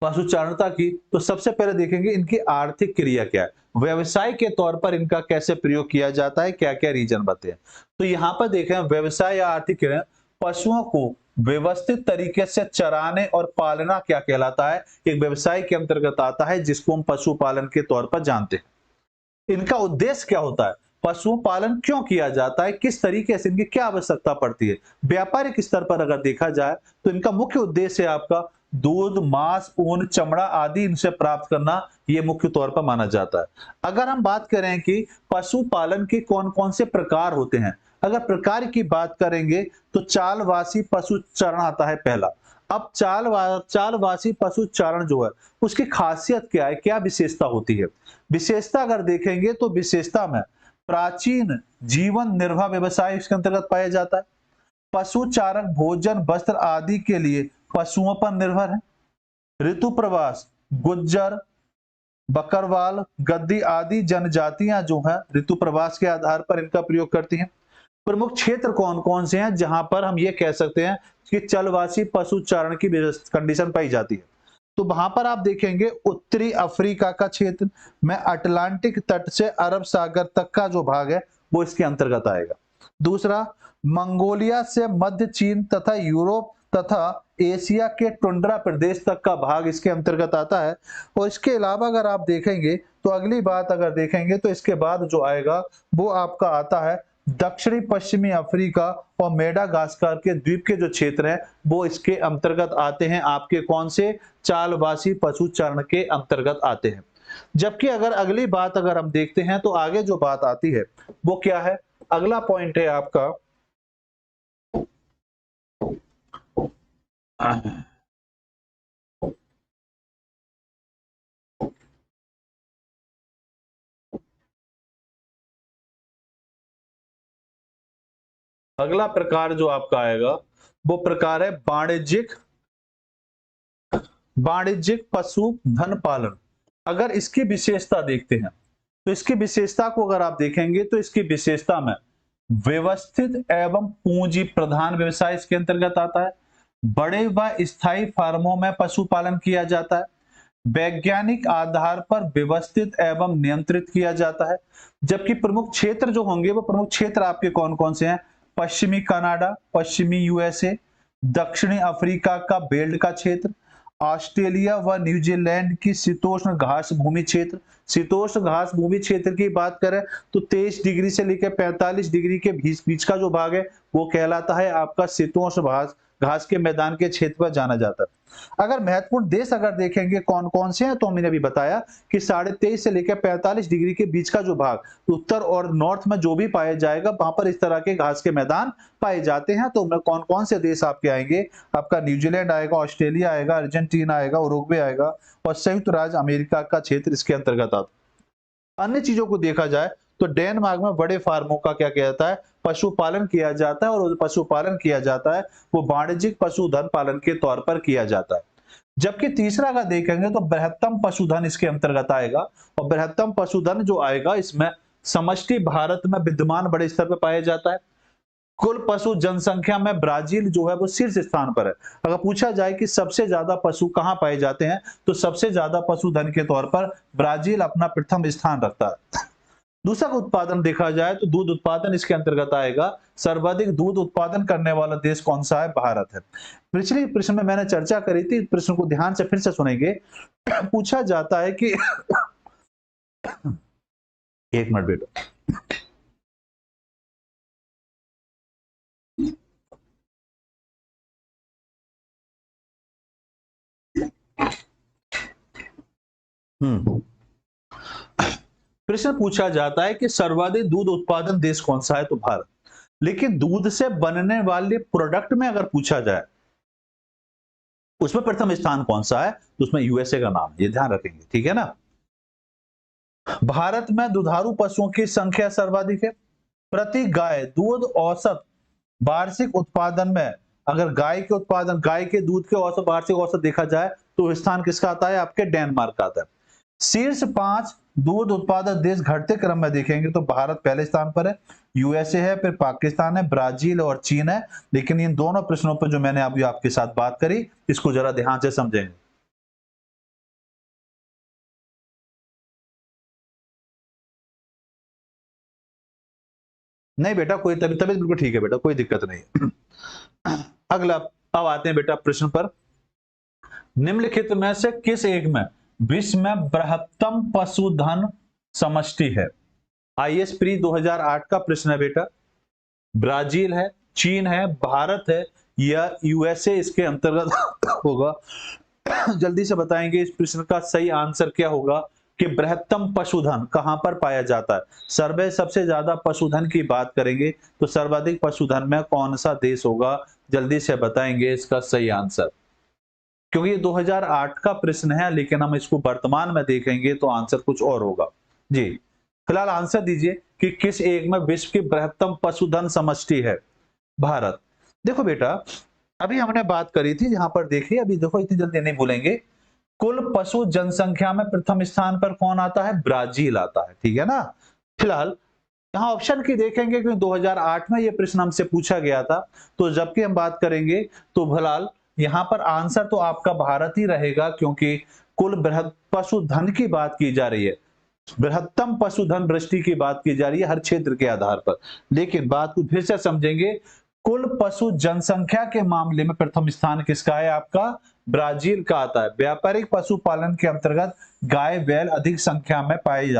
पशुचारणता की, तो सबसे पहले देखेंगे इनकी आर्थिक क्रिया क्या है, व्यवसाय के तौर पर इनका कैसे प्रयोग किया जाता है, क्या क्या रीजन बताते हैं। तो यहाँ पर देखें व्यवसाय या आर्थिक क्रिया, पशुओं को व्यवस्थित तरीके से चराने और पालना क्या कहलाता है, एक व्यवसाय के अंतर्गत आता है जिसको हम पशुपालन के तौर पर जानते हैं। इनका उद्देश्य क्या होता है, पशुपालन क्यों किया जाता है, किस तरीके से इनकी क्या आवश्यकता पड़ती है। व्यापारिक स्तर पर अगर देखा जाए तो इनका मुख्य उद्देश्य है आपका दूध, मांस, ऊन, चमड़ा आदि इनसे प्राप्त करना, ये मुख्य तौर पर माना जाता है। अगर हम बात करें कि पशुपालन के कौन कौन से प्रकार होते हैं, अगर प्रकार की बात करेंगे तो चालवासी पशुचारण आता है पहला। अब चालवासी पशुचारण जो है उसकी खासियत क्या है, क्या विशेषता होती है। विशेषता अगर देखेंगे तो विशेषता में प्राचीन जीवन निर्वाह व्यवसाय इसके अंतर्गत पाया जाता है। पशुचारक भोजन, वस्त्र आदि के लिए पशुओं पर निर्भर है। ऋतु प्रवास, गुज्जर, बकरवाल, गद्दी आदि जनजातियां जो है ऋतु प्रवास के आधार पर इनका प्रयोग करती हैं। प्रमुख क्षेत्र कौन कौन से हैं जहां पर हम ये कह सकते हैं कि चलवासी पशुचारण की कंडीशन पाई जाती है। तो वहां पर आप देखेंगे उत्तरी अफ्रीका का क्षेत्र में अटलांटिक तट से अरब सागर तक का जो भाग है वो इसके अंतर्गत आएगा। दूसरा, मंगोलिया से मध्य चीन तथा यूरोप तथा एशिया के टुंड्रा प्रदेश तक का भाग इसके अंतर्गत आता है। और इसके अलावा अगर आप देखेंगे तो अगली बात अगर देखेंगे तो इसके बाद जो आएगा वो आपका आता है दक्षिणी पश्चिमी अफ्रीका और मेडागास्कर के द्वीप के जो क्षेत्र हैं वो इसके अंतर्गत आते हैं, आपके कौन से, चालवासी पशुचारण के अंतर्गत आते हैं। जबकि अगर अगली बात अगर हम देखते हैं तो आगे जो बात आती है वो क्या है, अगला पॉइंट है आपका अगला प्रकार जो आपका आएगा वो प्रकार है वाणिज्यिक पशुधन पालन। अगर इसकी विशेषता देखते हैं तो इसकी विशेषता को अगर आप देखेंगे तो इसकी विशेषता में व्यवस्थित एवं पूंजी प्रधान व्यवसाय इसके अंतर्गत आता है। बड़े व स्थायी फार्मों में पशुपालन किया जाता है। वैज्ञानिक आधार पर व्यवस्थित एवं नियंत्रित किया जाता है। जबकि प्रमुख क्षेत्र जो होंगे वो प्रमुख क्षेत्र आपके कौन कौन से हैं, पश्चिमी कनाडा, पश्चिमी यूएसए, दक्षिणी अफ्रीका का बेल्ट का क्षेत्र, ऑस्ट्रेलिया व न्यूजीलैंड की शीतोष्ण घास भूमि क्षेत्र। शीतोष्ण घास भूमि क्षेत्र की बात करें तो 23 डिग्री से लेकर 45 डिग्री के बीच का जो भाग है वो कहलाता है आपका शीतोष्ण घास के मैदान के क्षेत्र पर जाना जाता है। अगर महत्वपूर्ण देश अगर देखेंगे कौन कौन से हैं, तो मैंने अभी बताया कि 23.5 से लेकर 45 डिग्री के बीच का जो भाग उत्तर और नॉर्थ में जो भी पाया जाएगा, वहां पर इस तरह के घास के मैदान पाए जाते हैं। तो कौन कौन से देश आपके आएंगे? आपका न्यूजीलैंड आएगा, ऑस्ट्रेलिया आएगा, अर्जेंटीना आएगा, उरुग्वे आएगा और संयुक्त राज्य अमेरिका का क्षेत्र इसके अंतर्गत आता है। अन्य चीजों को देखा जाए तो डेनमार्क में बड़े फार्मों का क्या किया जाता है? पशुपालन किया जाता है, और पशुपालन किया जाता है वो वाणिज्यिक पशुधन पालन के तौर पर किया जाता है। जबकि तीसरा का देखेंगे तो बृहत्तम पशुधन इसके अंतर्गत आएगा, और बृहत्तम पशुधन जो आएगा इसमें समष्टि भारत में विद्यमान बड़े स्तर पर पाया जाता है। कुल पशु जनसंख्या में ब्राजील जो है वो शीर्ष स्थान पर है। अगर पूछा जाए कि सबसे ज्यादा पशु कहां पाए जाते हैं, तो सबसे ज्यादा पशुधन के तौर पर ब्राजील अपना प्रथम स्थान रखता है। दूसरा उत्पादन देखा जाए तो दूध उत्पादन इसके अंतर्गत आएगा। सर्वाधिक दूध उत्पादन करने वाला देश कौन सा है? भारत है। पिछले प्रश्न में मैंने चर्चा करी थी, प्रश्न को ध्यान से फिर से सुनेंगे। पूछा जाता है कि एक मिनट बेटा, प्रश्न पूछा जाता है कि सर्वाधिक दूध उत्पादन देश कौन सा है? तो भारत। लेकिन दूध से बनने वाले प्रोडक्ट में अगर पूछा जाए उसमें प्रथम स्थान कौन सा है? तो उसमें यूएसए का नाम, ये ध्यान रखेंगे, ठीक है ना। भारत में दुधारू पशुओं की संख्या सर्वाधिक है। प्रति गाय दूध औसत वार्षिक उत्पादन में अगर गाय के दूध के औसत वार्षिक औसत देखा जाए तो स्थान किसका आता है? आपके डेनमार्क का आता है। शीर्ष 5 दूध उत्पादक देश घटते क्रम में देखेंगे तो भारत पहले स्थान पर है, यूएसए है, फिर पाकिस्तान है, ब्राजील और चीन है। लेकिन इन दोनों प्रश्नों पर जो मैंने अभी आपके साथ बात करी, इसको जरा ध्यान से समझेंगे। नहीं बेटा, कोई तबीयत बिल्कुल ठीक है बेटा, कोई दिक्कत नहीं है। अगला, अब आते हैं बेटा प्रश्न पर। निम्नलिखित में से किस एक में विश्व में बृहत्तम पशुधन समष्टि है? आईएएस प्री 2008 का प्रश्न है बेटा। ब्राजील है, चीन है, भारत है या यूएसए इसके अंतर्गत होगा? जल्दी से बताएंगे इस प्रश्न का सही आंसर क्या होगा कि बृहत्तम पशुधन कहां पर पाया जाता है? सर्वे सबसे ज्यादा पशुधन की बात करेंगे तो सर्वाधिक पशुधन में कौन सा देश होगा? जल्दी से बताएंगे इसका सही आंसर, क्योंकि ये 2008 का प्रश्न है, लेकिन हम इसको वर्तमान में देखेंगे तो आंसर कुछ और होगा। जी, फिलहाल आंसर दीजिए कि किस एक में विश्व की बृहत्तम पशुधन समष्टि है? भारत। देखो बेटा, अभी हमने बात करी थी, जहां पर देखिए, अभी देखो इतनी जल्दी नहीं भूलेंगे, कुल पशु जनसंख्या में प्रथम स्थान पर कौन आता है? ब्राजील आता है, ठीक है ना। फिलहाल यहाँ ऑप्शन की देखेंगे कि 2008 में ये प्रश्न हमसे पूछा गया था, तो जबकि हम बात करेंगे तो फिलहाल यहाँ पर आंसर तो आपका भारत ही रहेगा, क्योंकि कुल बृहत पशुधन की बात की जा रही है, बृहत्तम पशुधन दृष्टि की बात की जा रही है हर क्षेत्र के आधार पर। लेकिन बात को फिर से समझेंगे, कुल पशु जनसंख्या के मामले में प्रथम स्थान किसका है? आपका ब्राजील का आता है। व्यापारिक पशुपालन के अंतर्गत गाय बैल अधिक संख्या में पाले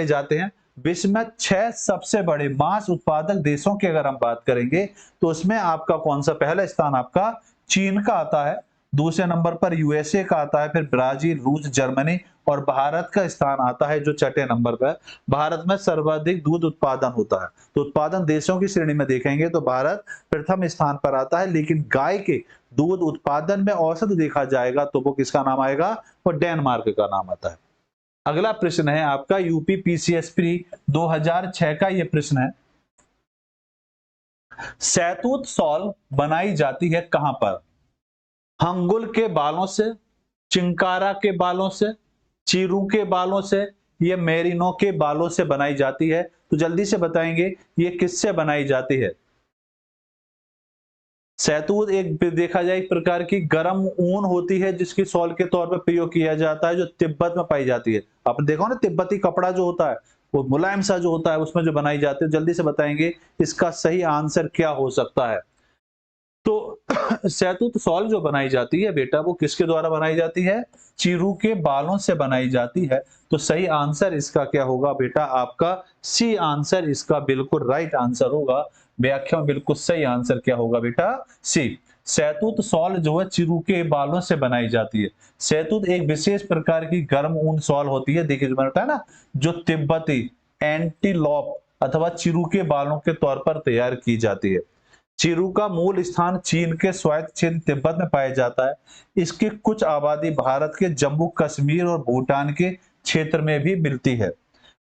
जाते हैं। विश्व में 6 सबसे बड़े मांस उत्पादक देशों की अगर हम बात करेंगे तो उसमें आपका कौन सा पहला स्थान? आपका चीन का आता है, दूसरे नंबर पर यूएसए का आता है, फिर ब्राजील, रूस, जर्मनी और भारत का स्थान आता है जो छठे नंबर पर। भारत में सर्वाधिक दूध उत्पादन होता है, तो उत्पादन देशों की श्रेणी में देखेंगे तो भारत प्रथम स्थान पर आता है। लेकिन गाय के दूध उत्पादन में औसत देखा जाएगा तो वो किसका नाम आएगा? वो डेनमार्क का नाम आता है। अगला प्रश्न है आपका यूपी पीसीएस प्री 2006 का ये प्रश्न है। शहतूत शॉल बनाई जाती है कहां पर? हंगुल के बालों से, चिंकारा के बालों से, चीरू के बालों से, ये मेरिनो के बालों से बनाई जाती है। तो जल्दी से बताएंगे ये किससे बनाई जाती है? शहतूत एक देखा जाए एक प्रकार की गर्म ऊन होती है जिसकी शॉल के तौर पर प्रयोग किया जाता है, जो तिब्बत में पाई जाती है। आपने देखा ना, तिब्बती कपड़ा जो होता है वो मुलायम सा जो होता है उसमें जो बनाई जाती है। जल्दी से बताएंगे इसका सही आंसर क्या हो सकता है? तो शहतूत शॉल जो बनाई जाती है बेटा, वो किसके द्वारा बनाई जाती है? चीरू के बालों से बनाई जाती है। तो सही आंसर इसका क्या होगा बेटा? आपका सी आंसर इसका बिल्कुल राइट आंसर होगा। व्याख्या में बिल्कुल सही आंसर क्या होगा बेटा? सी। शहतूत शॉल जो है चिरू के बालों से बनाई जाती है। शहतूत एक विशेष प्रकार की गर्म ऊन शॉल होती है, देखिए जो मैंने बताया ना, जो तिब्बती एंटीलोप अथवा चिरू के बालों के तौर पर तैयार की जाती है। चिरू का मूल स्थान चीन के स्वायत्त क्षेत्र तिब्बत में पाया जाता है। इसकी कुछ आबादी भारत के जम्मू कश्मीर और भूटान के क्षेत्र में भी मिलती है।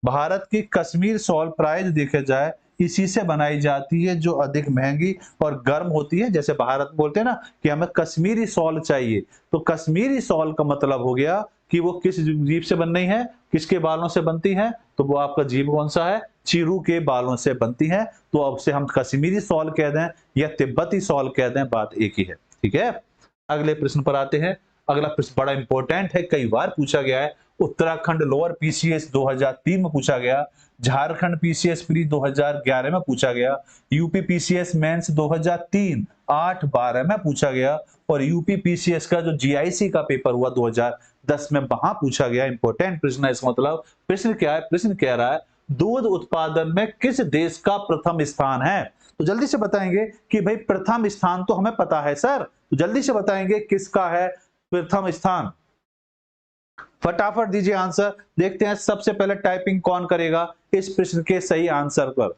भारत की कश्मीर शॉल प्राय देखा जाए इसी से बनाई जाती है, जो अधिक महंगी और गर्म होती है। जैसे भारत बोलते हैं ना कि हमें कश्मीरी शॉल चाहिए, तो कश्मीरी शॉल का मतलब हो गया कि वो किस जीव से बन रही है, किसके बालों से बनती है, तो वो आपका जीव कौन सा है? चिरू के बालों से बनती है। तो अब से हम कश्मीरी शॉल कह दें या तिब्बती शॉल कह दें, बात एक ही है। ठीक है, अगले प्रश्न पर आते हैं। अगला प्रश्न बड़ा इंपॉर्टेंट है, कई बार पूछा गया है। उत्तराखंड लोअर पीसीएस 2003 में पूछा गया, झारखंड पीसीएस प्री 2011 में पूछा गया, यूपी पीसीएस मेंस 2003 8 12 में पूछा गया, और यूपी पीसीएस का जो जीआईसी का पेपर हुआ 2010 में, वहां पूछा गया। इंपॉर्टेंट प्रश्न है, इसका मतलब प्रश्न क्या है? प्रश्न कह रहा है दूध उत्पादन में किस देश का प्रथम स्थान है? तो जल्दी से बताएंगे कि भाई प्रथम स्थान तो हमें पता है सर, तो जल्दी से बताएंगे किसका है प्रथम स्थान? फटाफट दीजिए आंसर। देखते हैं सबसे पहले टाइपिंग कौन करेगा इस प्रश्न के सही आंसर पर।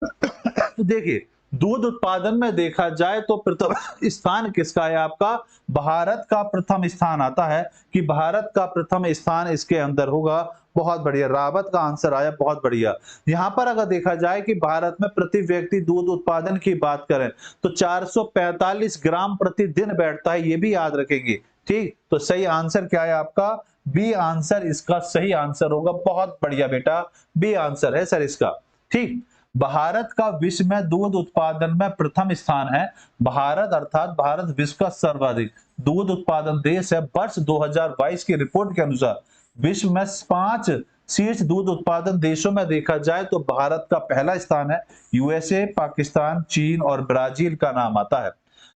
तो देखिए, दूध उत्पादन में देखा जाए तो प्रथम स्थान किसका है? आपका भारत का प्रथम स्थान आता है कि भारत का प्रथम स्थान इसके अंदर होगा। बहुत बढ़िया, रावत का आंसर आया, बहुत बढ़िया। यहां पर अगर देखा जाए कि भारत में प्रति व्यक्ति दूध उत्पादन की बात करें तो 445 ग्राम प्रतिदिन बैठता है, ये भी याद रखेंगे। ठीक, तो सही आंसर क्या है आपका? बी आंसर इसका सही आंसर होगा। बहुत बढ़िया बेटा, बी आंसर है सर इसका। ठीक, भारत का विश्व में दूध उत्पादन में प्रथम स्थान है। भारत अर्थात भारत विश्व का सर्वाधिक दूध उत्पादन देश है। वर्ष 2022 की रिपोर्ट के अनुसार विश्व में 5 शीर्ष दूध उत्पादन देशों में देखा जाए तो भारत का पहला स्थान है। यूएसए, पाकिस्तान, चीन और ब्राजील का नाम आता है।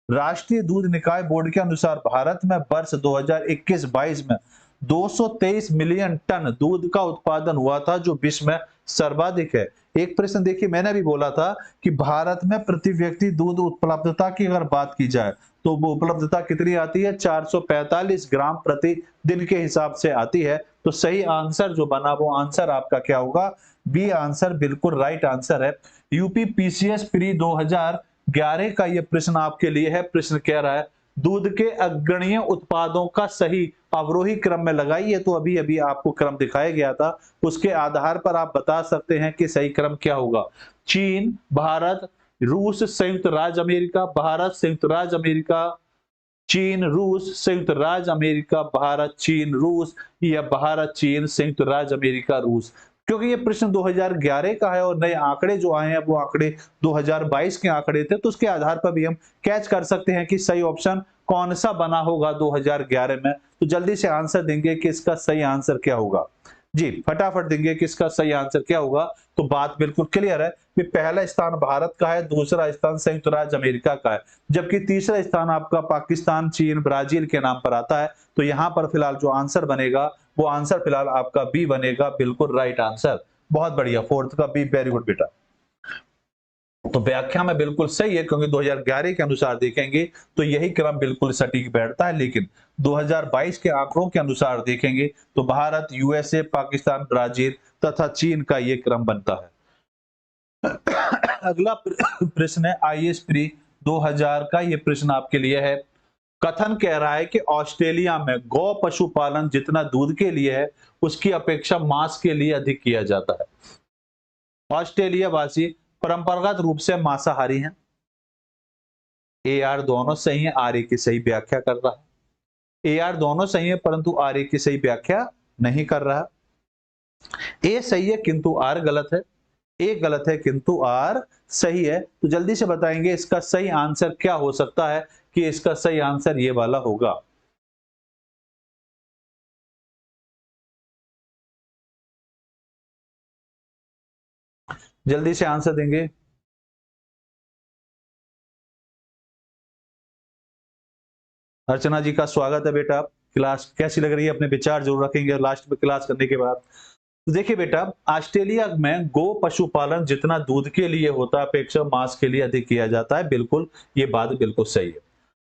राष्ट्रीय दूध निकाय बोर्ड के अनुसार भारत में वर्ष 2021-22 में 223 मिलियन टन दूध का उत्पादन हुआ था, जो विश्व में सर्वाधिक है। एक प्रश्न देखिए, मैंने भी बोला था कि भारत में प्रति व्यक्ति दूध उपलब्धता की अगर बात की जाए तो वो उपलब्धता कितनी आती है? 445 ग्राम प्रति दिन के हिसाब से आती है। तो सही आंसर जो बना वो आंसर आपका क्या होगा? बी आंसर बिल्कुल राइट आंसर है। यूपी पीसीएस प्री 2011 का ये प्रश्न आपके लिए है। प्रश्न कह रहा है दूध के अग्रणीय उत्पादों का सही अवरोही क्रम में लगाइए। तो अभी अभी आपको क्रम दिखाया गया था, उसके आधार पर आप बता सकते हैं कि सही क्रम क्या होगा। चीन, भारत, रूस, संयुक्त राज्य अमेरिका, भारत, संयुक्त राज्य अमेरिका, चीन, रूस, संयुक्त राज्य अमेरिका, भारत, चीन, रूस, या भारत, चीन, संयुक्त राज्य अमेरिका, रूस। क्योंकि ये प्रश्न 2011 का है और नए आंकड़े जो आए हैं वो आंकड़े 2022 के आंकड़े थे, तो उसके आधार पर भी हम कैच कर सकते हैं कि सही ऑप्शन कौन सा बना होगा 2011 में। तो जल्दी से आंसर देंगे कि इसका सही आंसर क्या होगा। जी, फटाफट देंगे कि इसका सही आंसर क्या होगा। तो बात बिल्कुल क्लियर है कि पहला स्थान भारत का है, दूसरा स्थान संयुक्त राज्य अमेरिका का है, जबकि तीसरा स्थान आपका पाकिस्तान, चीन, ब्राजील के नाम पर आता है। तो यहां पर फिलहाल जो आंसर बनेगा वो आंसर फिलहाल आपका बी बनेगा, बिल्कुल राइट आंसर। बहुत बढ़िया, फोर्थ का बी, वेरी गुड बेटा। तो व्याख्या में बिल्कुल सही है, क्योंकि 2011 के अनुसार देखेंगे तो यही क्रम बिल्कुल सटीक बैठता है, लेकिन 2022 के आंकड़ों के अनुसार देखेंगे तो भारत, यूएसए, पाकिस्तान, ब्राजील तथा चीन का ये क्रम बनता है। अगला प्रश्न है आईएएस प्री 2000 का, ये प्रश्न आपके लिए है। कथन कह रहा है कि ऑस्ट्रेलिया में गौ पशुपालन जितना दूध के लिए है उसकी अपेक्षा मांस के लिए अधिक किया जाता है। ऑस्ट्रेलिया वासी परंपरागत रूप से मांसाहारी हैं। ए आर दोनों सही है, आर ए की सही व्याख्या कर रहा है। ए आर दोनों सही है परंतु आर ए की सही व्याख्या नहीं कर रहा। ए सही है किंतु आर गलत है। ए गलत है किंतु आर सही है। तो जल्दी से बताएंगे इसका सही आंसर क्या हो सकता है, कि इसका सही आंसर ये वाला होगा। जल्दी से आंसर देंगे। अर्चना जी का स्वागत है बेटा। क्लास कैसी लग रही है, अपने विचार जरूर रखेंगे लास्ट में क्लास करने के बाद। तो देखिए बेटा, ऑस्ट्रेलिया में गो पशुपालन जितना दूध के लिए होता है अपेक्षा मांस के लिए अधिक किया जाता है। बिल्कुल, ये बात बिल्कुल सही है।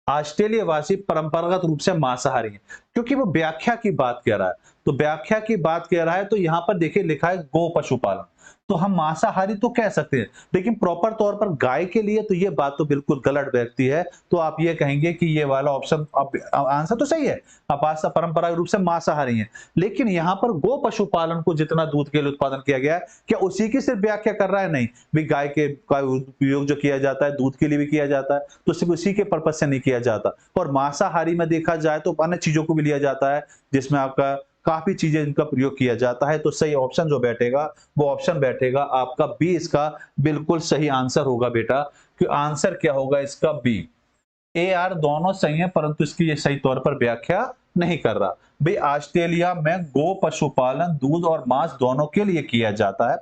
ऑस्ट्रेलिया वासी परंपरागत रूप से मांसाहारी हैं, क्योंकि वो व्याख्या की बात कह रहा है। तो व्याख्या की बात कह रहा है तो यहाँ पर देखिए लिखा है गो पशुपालन, तो हम मांसाहारी तो कह सकते हैं, लेकिन प्रॉपर तौर पर गाय के लिए तो ये बात तो बिल्कुल गलत व्यक्ति है। तो आप ये कहेंगे कि ये वाला ऑप्शन अब आंसर तो सही है, आप आज परंपरागत रूप से मांसाहारी हैं। लेकिन यहाँ पर गो पशुपालन को जितना दूध के लिए उत्पादन किया गया है, क्या उसी की सिर्फ व्याख्या कर रहा है? नहीं, भी गाय के का उपयोग जो किया जाता है दूध के लिए भी किया जाता है, तो सिर्फ उसी के पर्पज से नहीं किया जाता। और मांसाहारी में देखा जाए तो अन्य चीजों को भी लिया जाता है, जिसमें आपका काफी चीजें इनका प्रयोग किया जाता है। तो सही ऑप्शन जो बैठेगा वो ऑप्शन बैठेगा आपका बी, इसका बिल्कुल सही आंसर होगा बेटा। कि आंसर क्या होगा इसका? बी। ए आर दोनों सही है, परंतु इसकी ये सही तौर पर व्याख्या नहीं कर रहा। भाई ऑस्ट्रेलिया में गो पशुपालन दूध और मांस दोनों के लिए किया जाता है।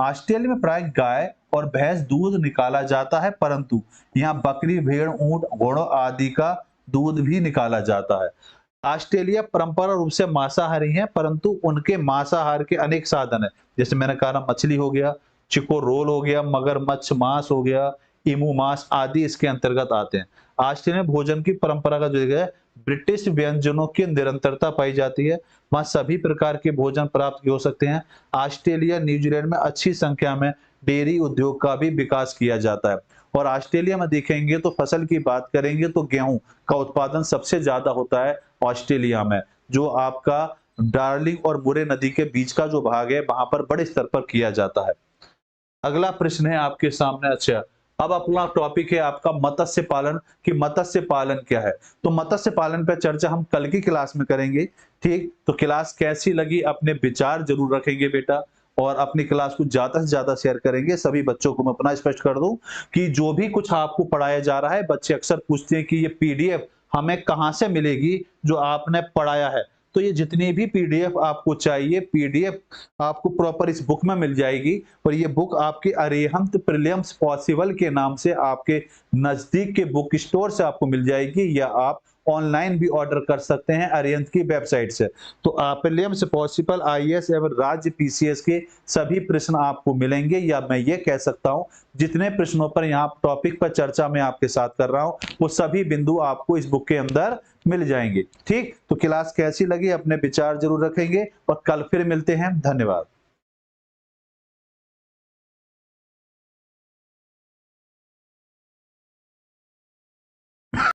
ऑस्ट्रेलिया में प्राय गाय और भैंस दूध निकाला जाता है, परंतु यहाँ बकरी, भेड़, ऊंट, घोड़ों आदि का दूध भी निकाला जाता है। ऑस्ट्रेलिया परंपरा रूप से मांसाहारी है, परंतु उनके मांसाहार के अनेक साधन है। जैसे मैंने कहा, मछली हो गया, चिको रोल हो गया, मगरमच्छ मांस हो गया, इमू मांस आदि इसके अंतर्गत आते हैं। ऑस्ट्रेलिया में भोजन की परंपरा का जो है ब्रिटिश व्यंजनों की निरंतरता पाई जाती है। वहां सभी प्रकार के भोजन प्राप्त हो सकते हैं। ऑस्ट्रेलिया, न्यूजीलैंड में अच्छी संख्या में डेयरी उद्योग का भी विकास किया जाता है। और ऑस्ट्रेलिया में देखेंगे तो फसल की बात करेंगे तो गेहूं का उत्पादन सबसे ज्यादा होता है ऑस्ट्रेलिया में, जो आपका डार्लिंग और मुरे नदी के बीच का जो भाग है वहां पर बड़े स्तर पर किया जाता है। अगला प्रश्न है आपके सामने। अच्छा, अब अपना टॉपिक है आपका मत्स्य पालन, कि मत्स्य पालन क्या है। तो मत्स्य पालन पर चर्चा हम कल की क्लास में करेंगे। ठीक, तो क्लास कैसी लगी अपने विचार जरूर रखेंगे बेटा, और अपनी क्लास को ज्यादा से ज्यादा शेयर करेंगे। सभी बच्चों को मैं अपना स्पष्ट कर दूं कि जो भी कुछ आपको पढ़ाया जा रहा है, बच्चे अक्सर पूछते हैं कि ये पीडीएफ हमें कहां से मिलेगी जो आपने पढ़ाया है। तो ये जितनी भी पीडीएफ आपको चाहिए, पीडीएफ आपको प्रॉपर इस बुक में मिल जाएगी। और ये बुक आपके अरिहंत प्रीलिम्स पॉसिबल के नाम से आपके नजदीक के बुक स्टोर से आपको मिल जाएगी, या आप ऑनलाइन भी ऑर्डर कर सकते हैं अरिहंत की वेबसाइट से। तो प्रीलिम्स पॉसिबल, आईएएस एवं राज्य पीसीएस के सभी प्रश्न आपको मिलेंगे, या मैं ये कह सकता हूं जितने प्रश्नों पर यहाँ टॉपिक पर चर्चा मैं आपके साथ कर रहा हूं, वो सभी बिंदु आपको इस बुक के अंदर मिल जाएंगे। ठीक, तो क्लास कैसी लगी अपने विचार जरूर रखेंगे, और कल फिर मिलते हैं। धन्यवाद।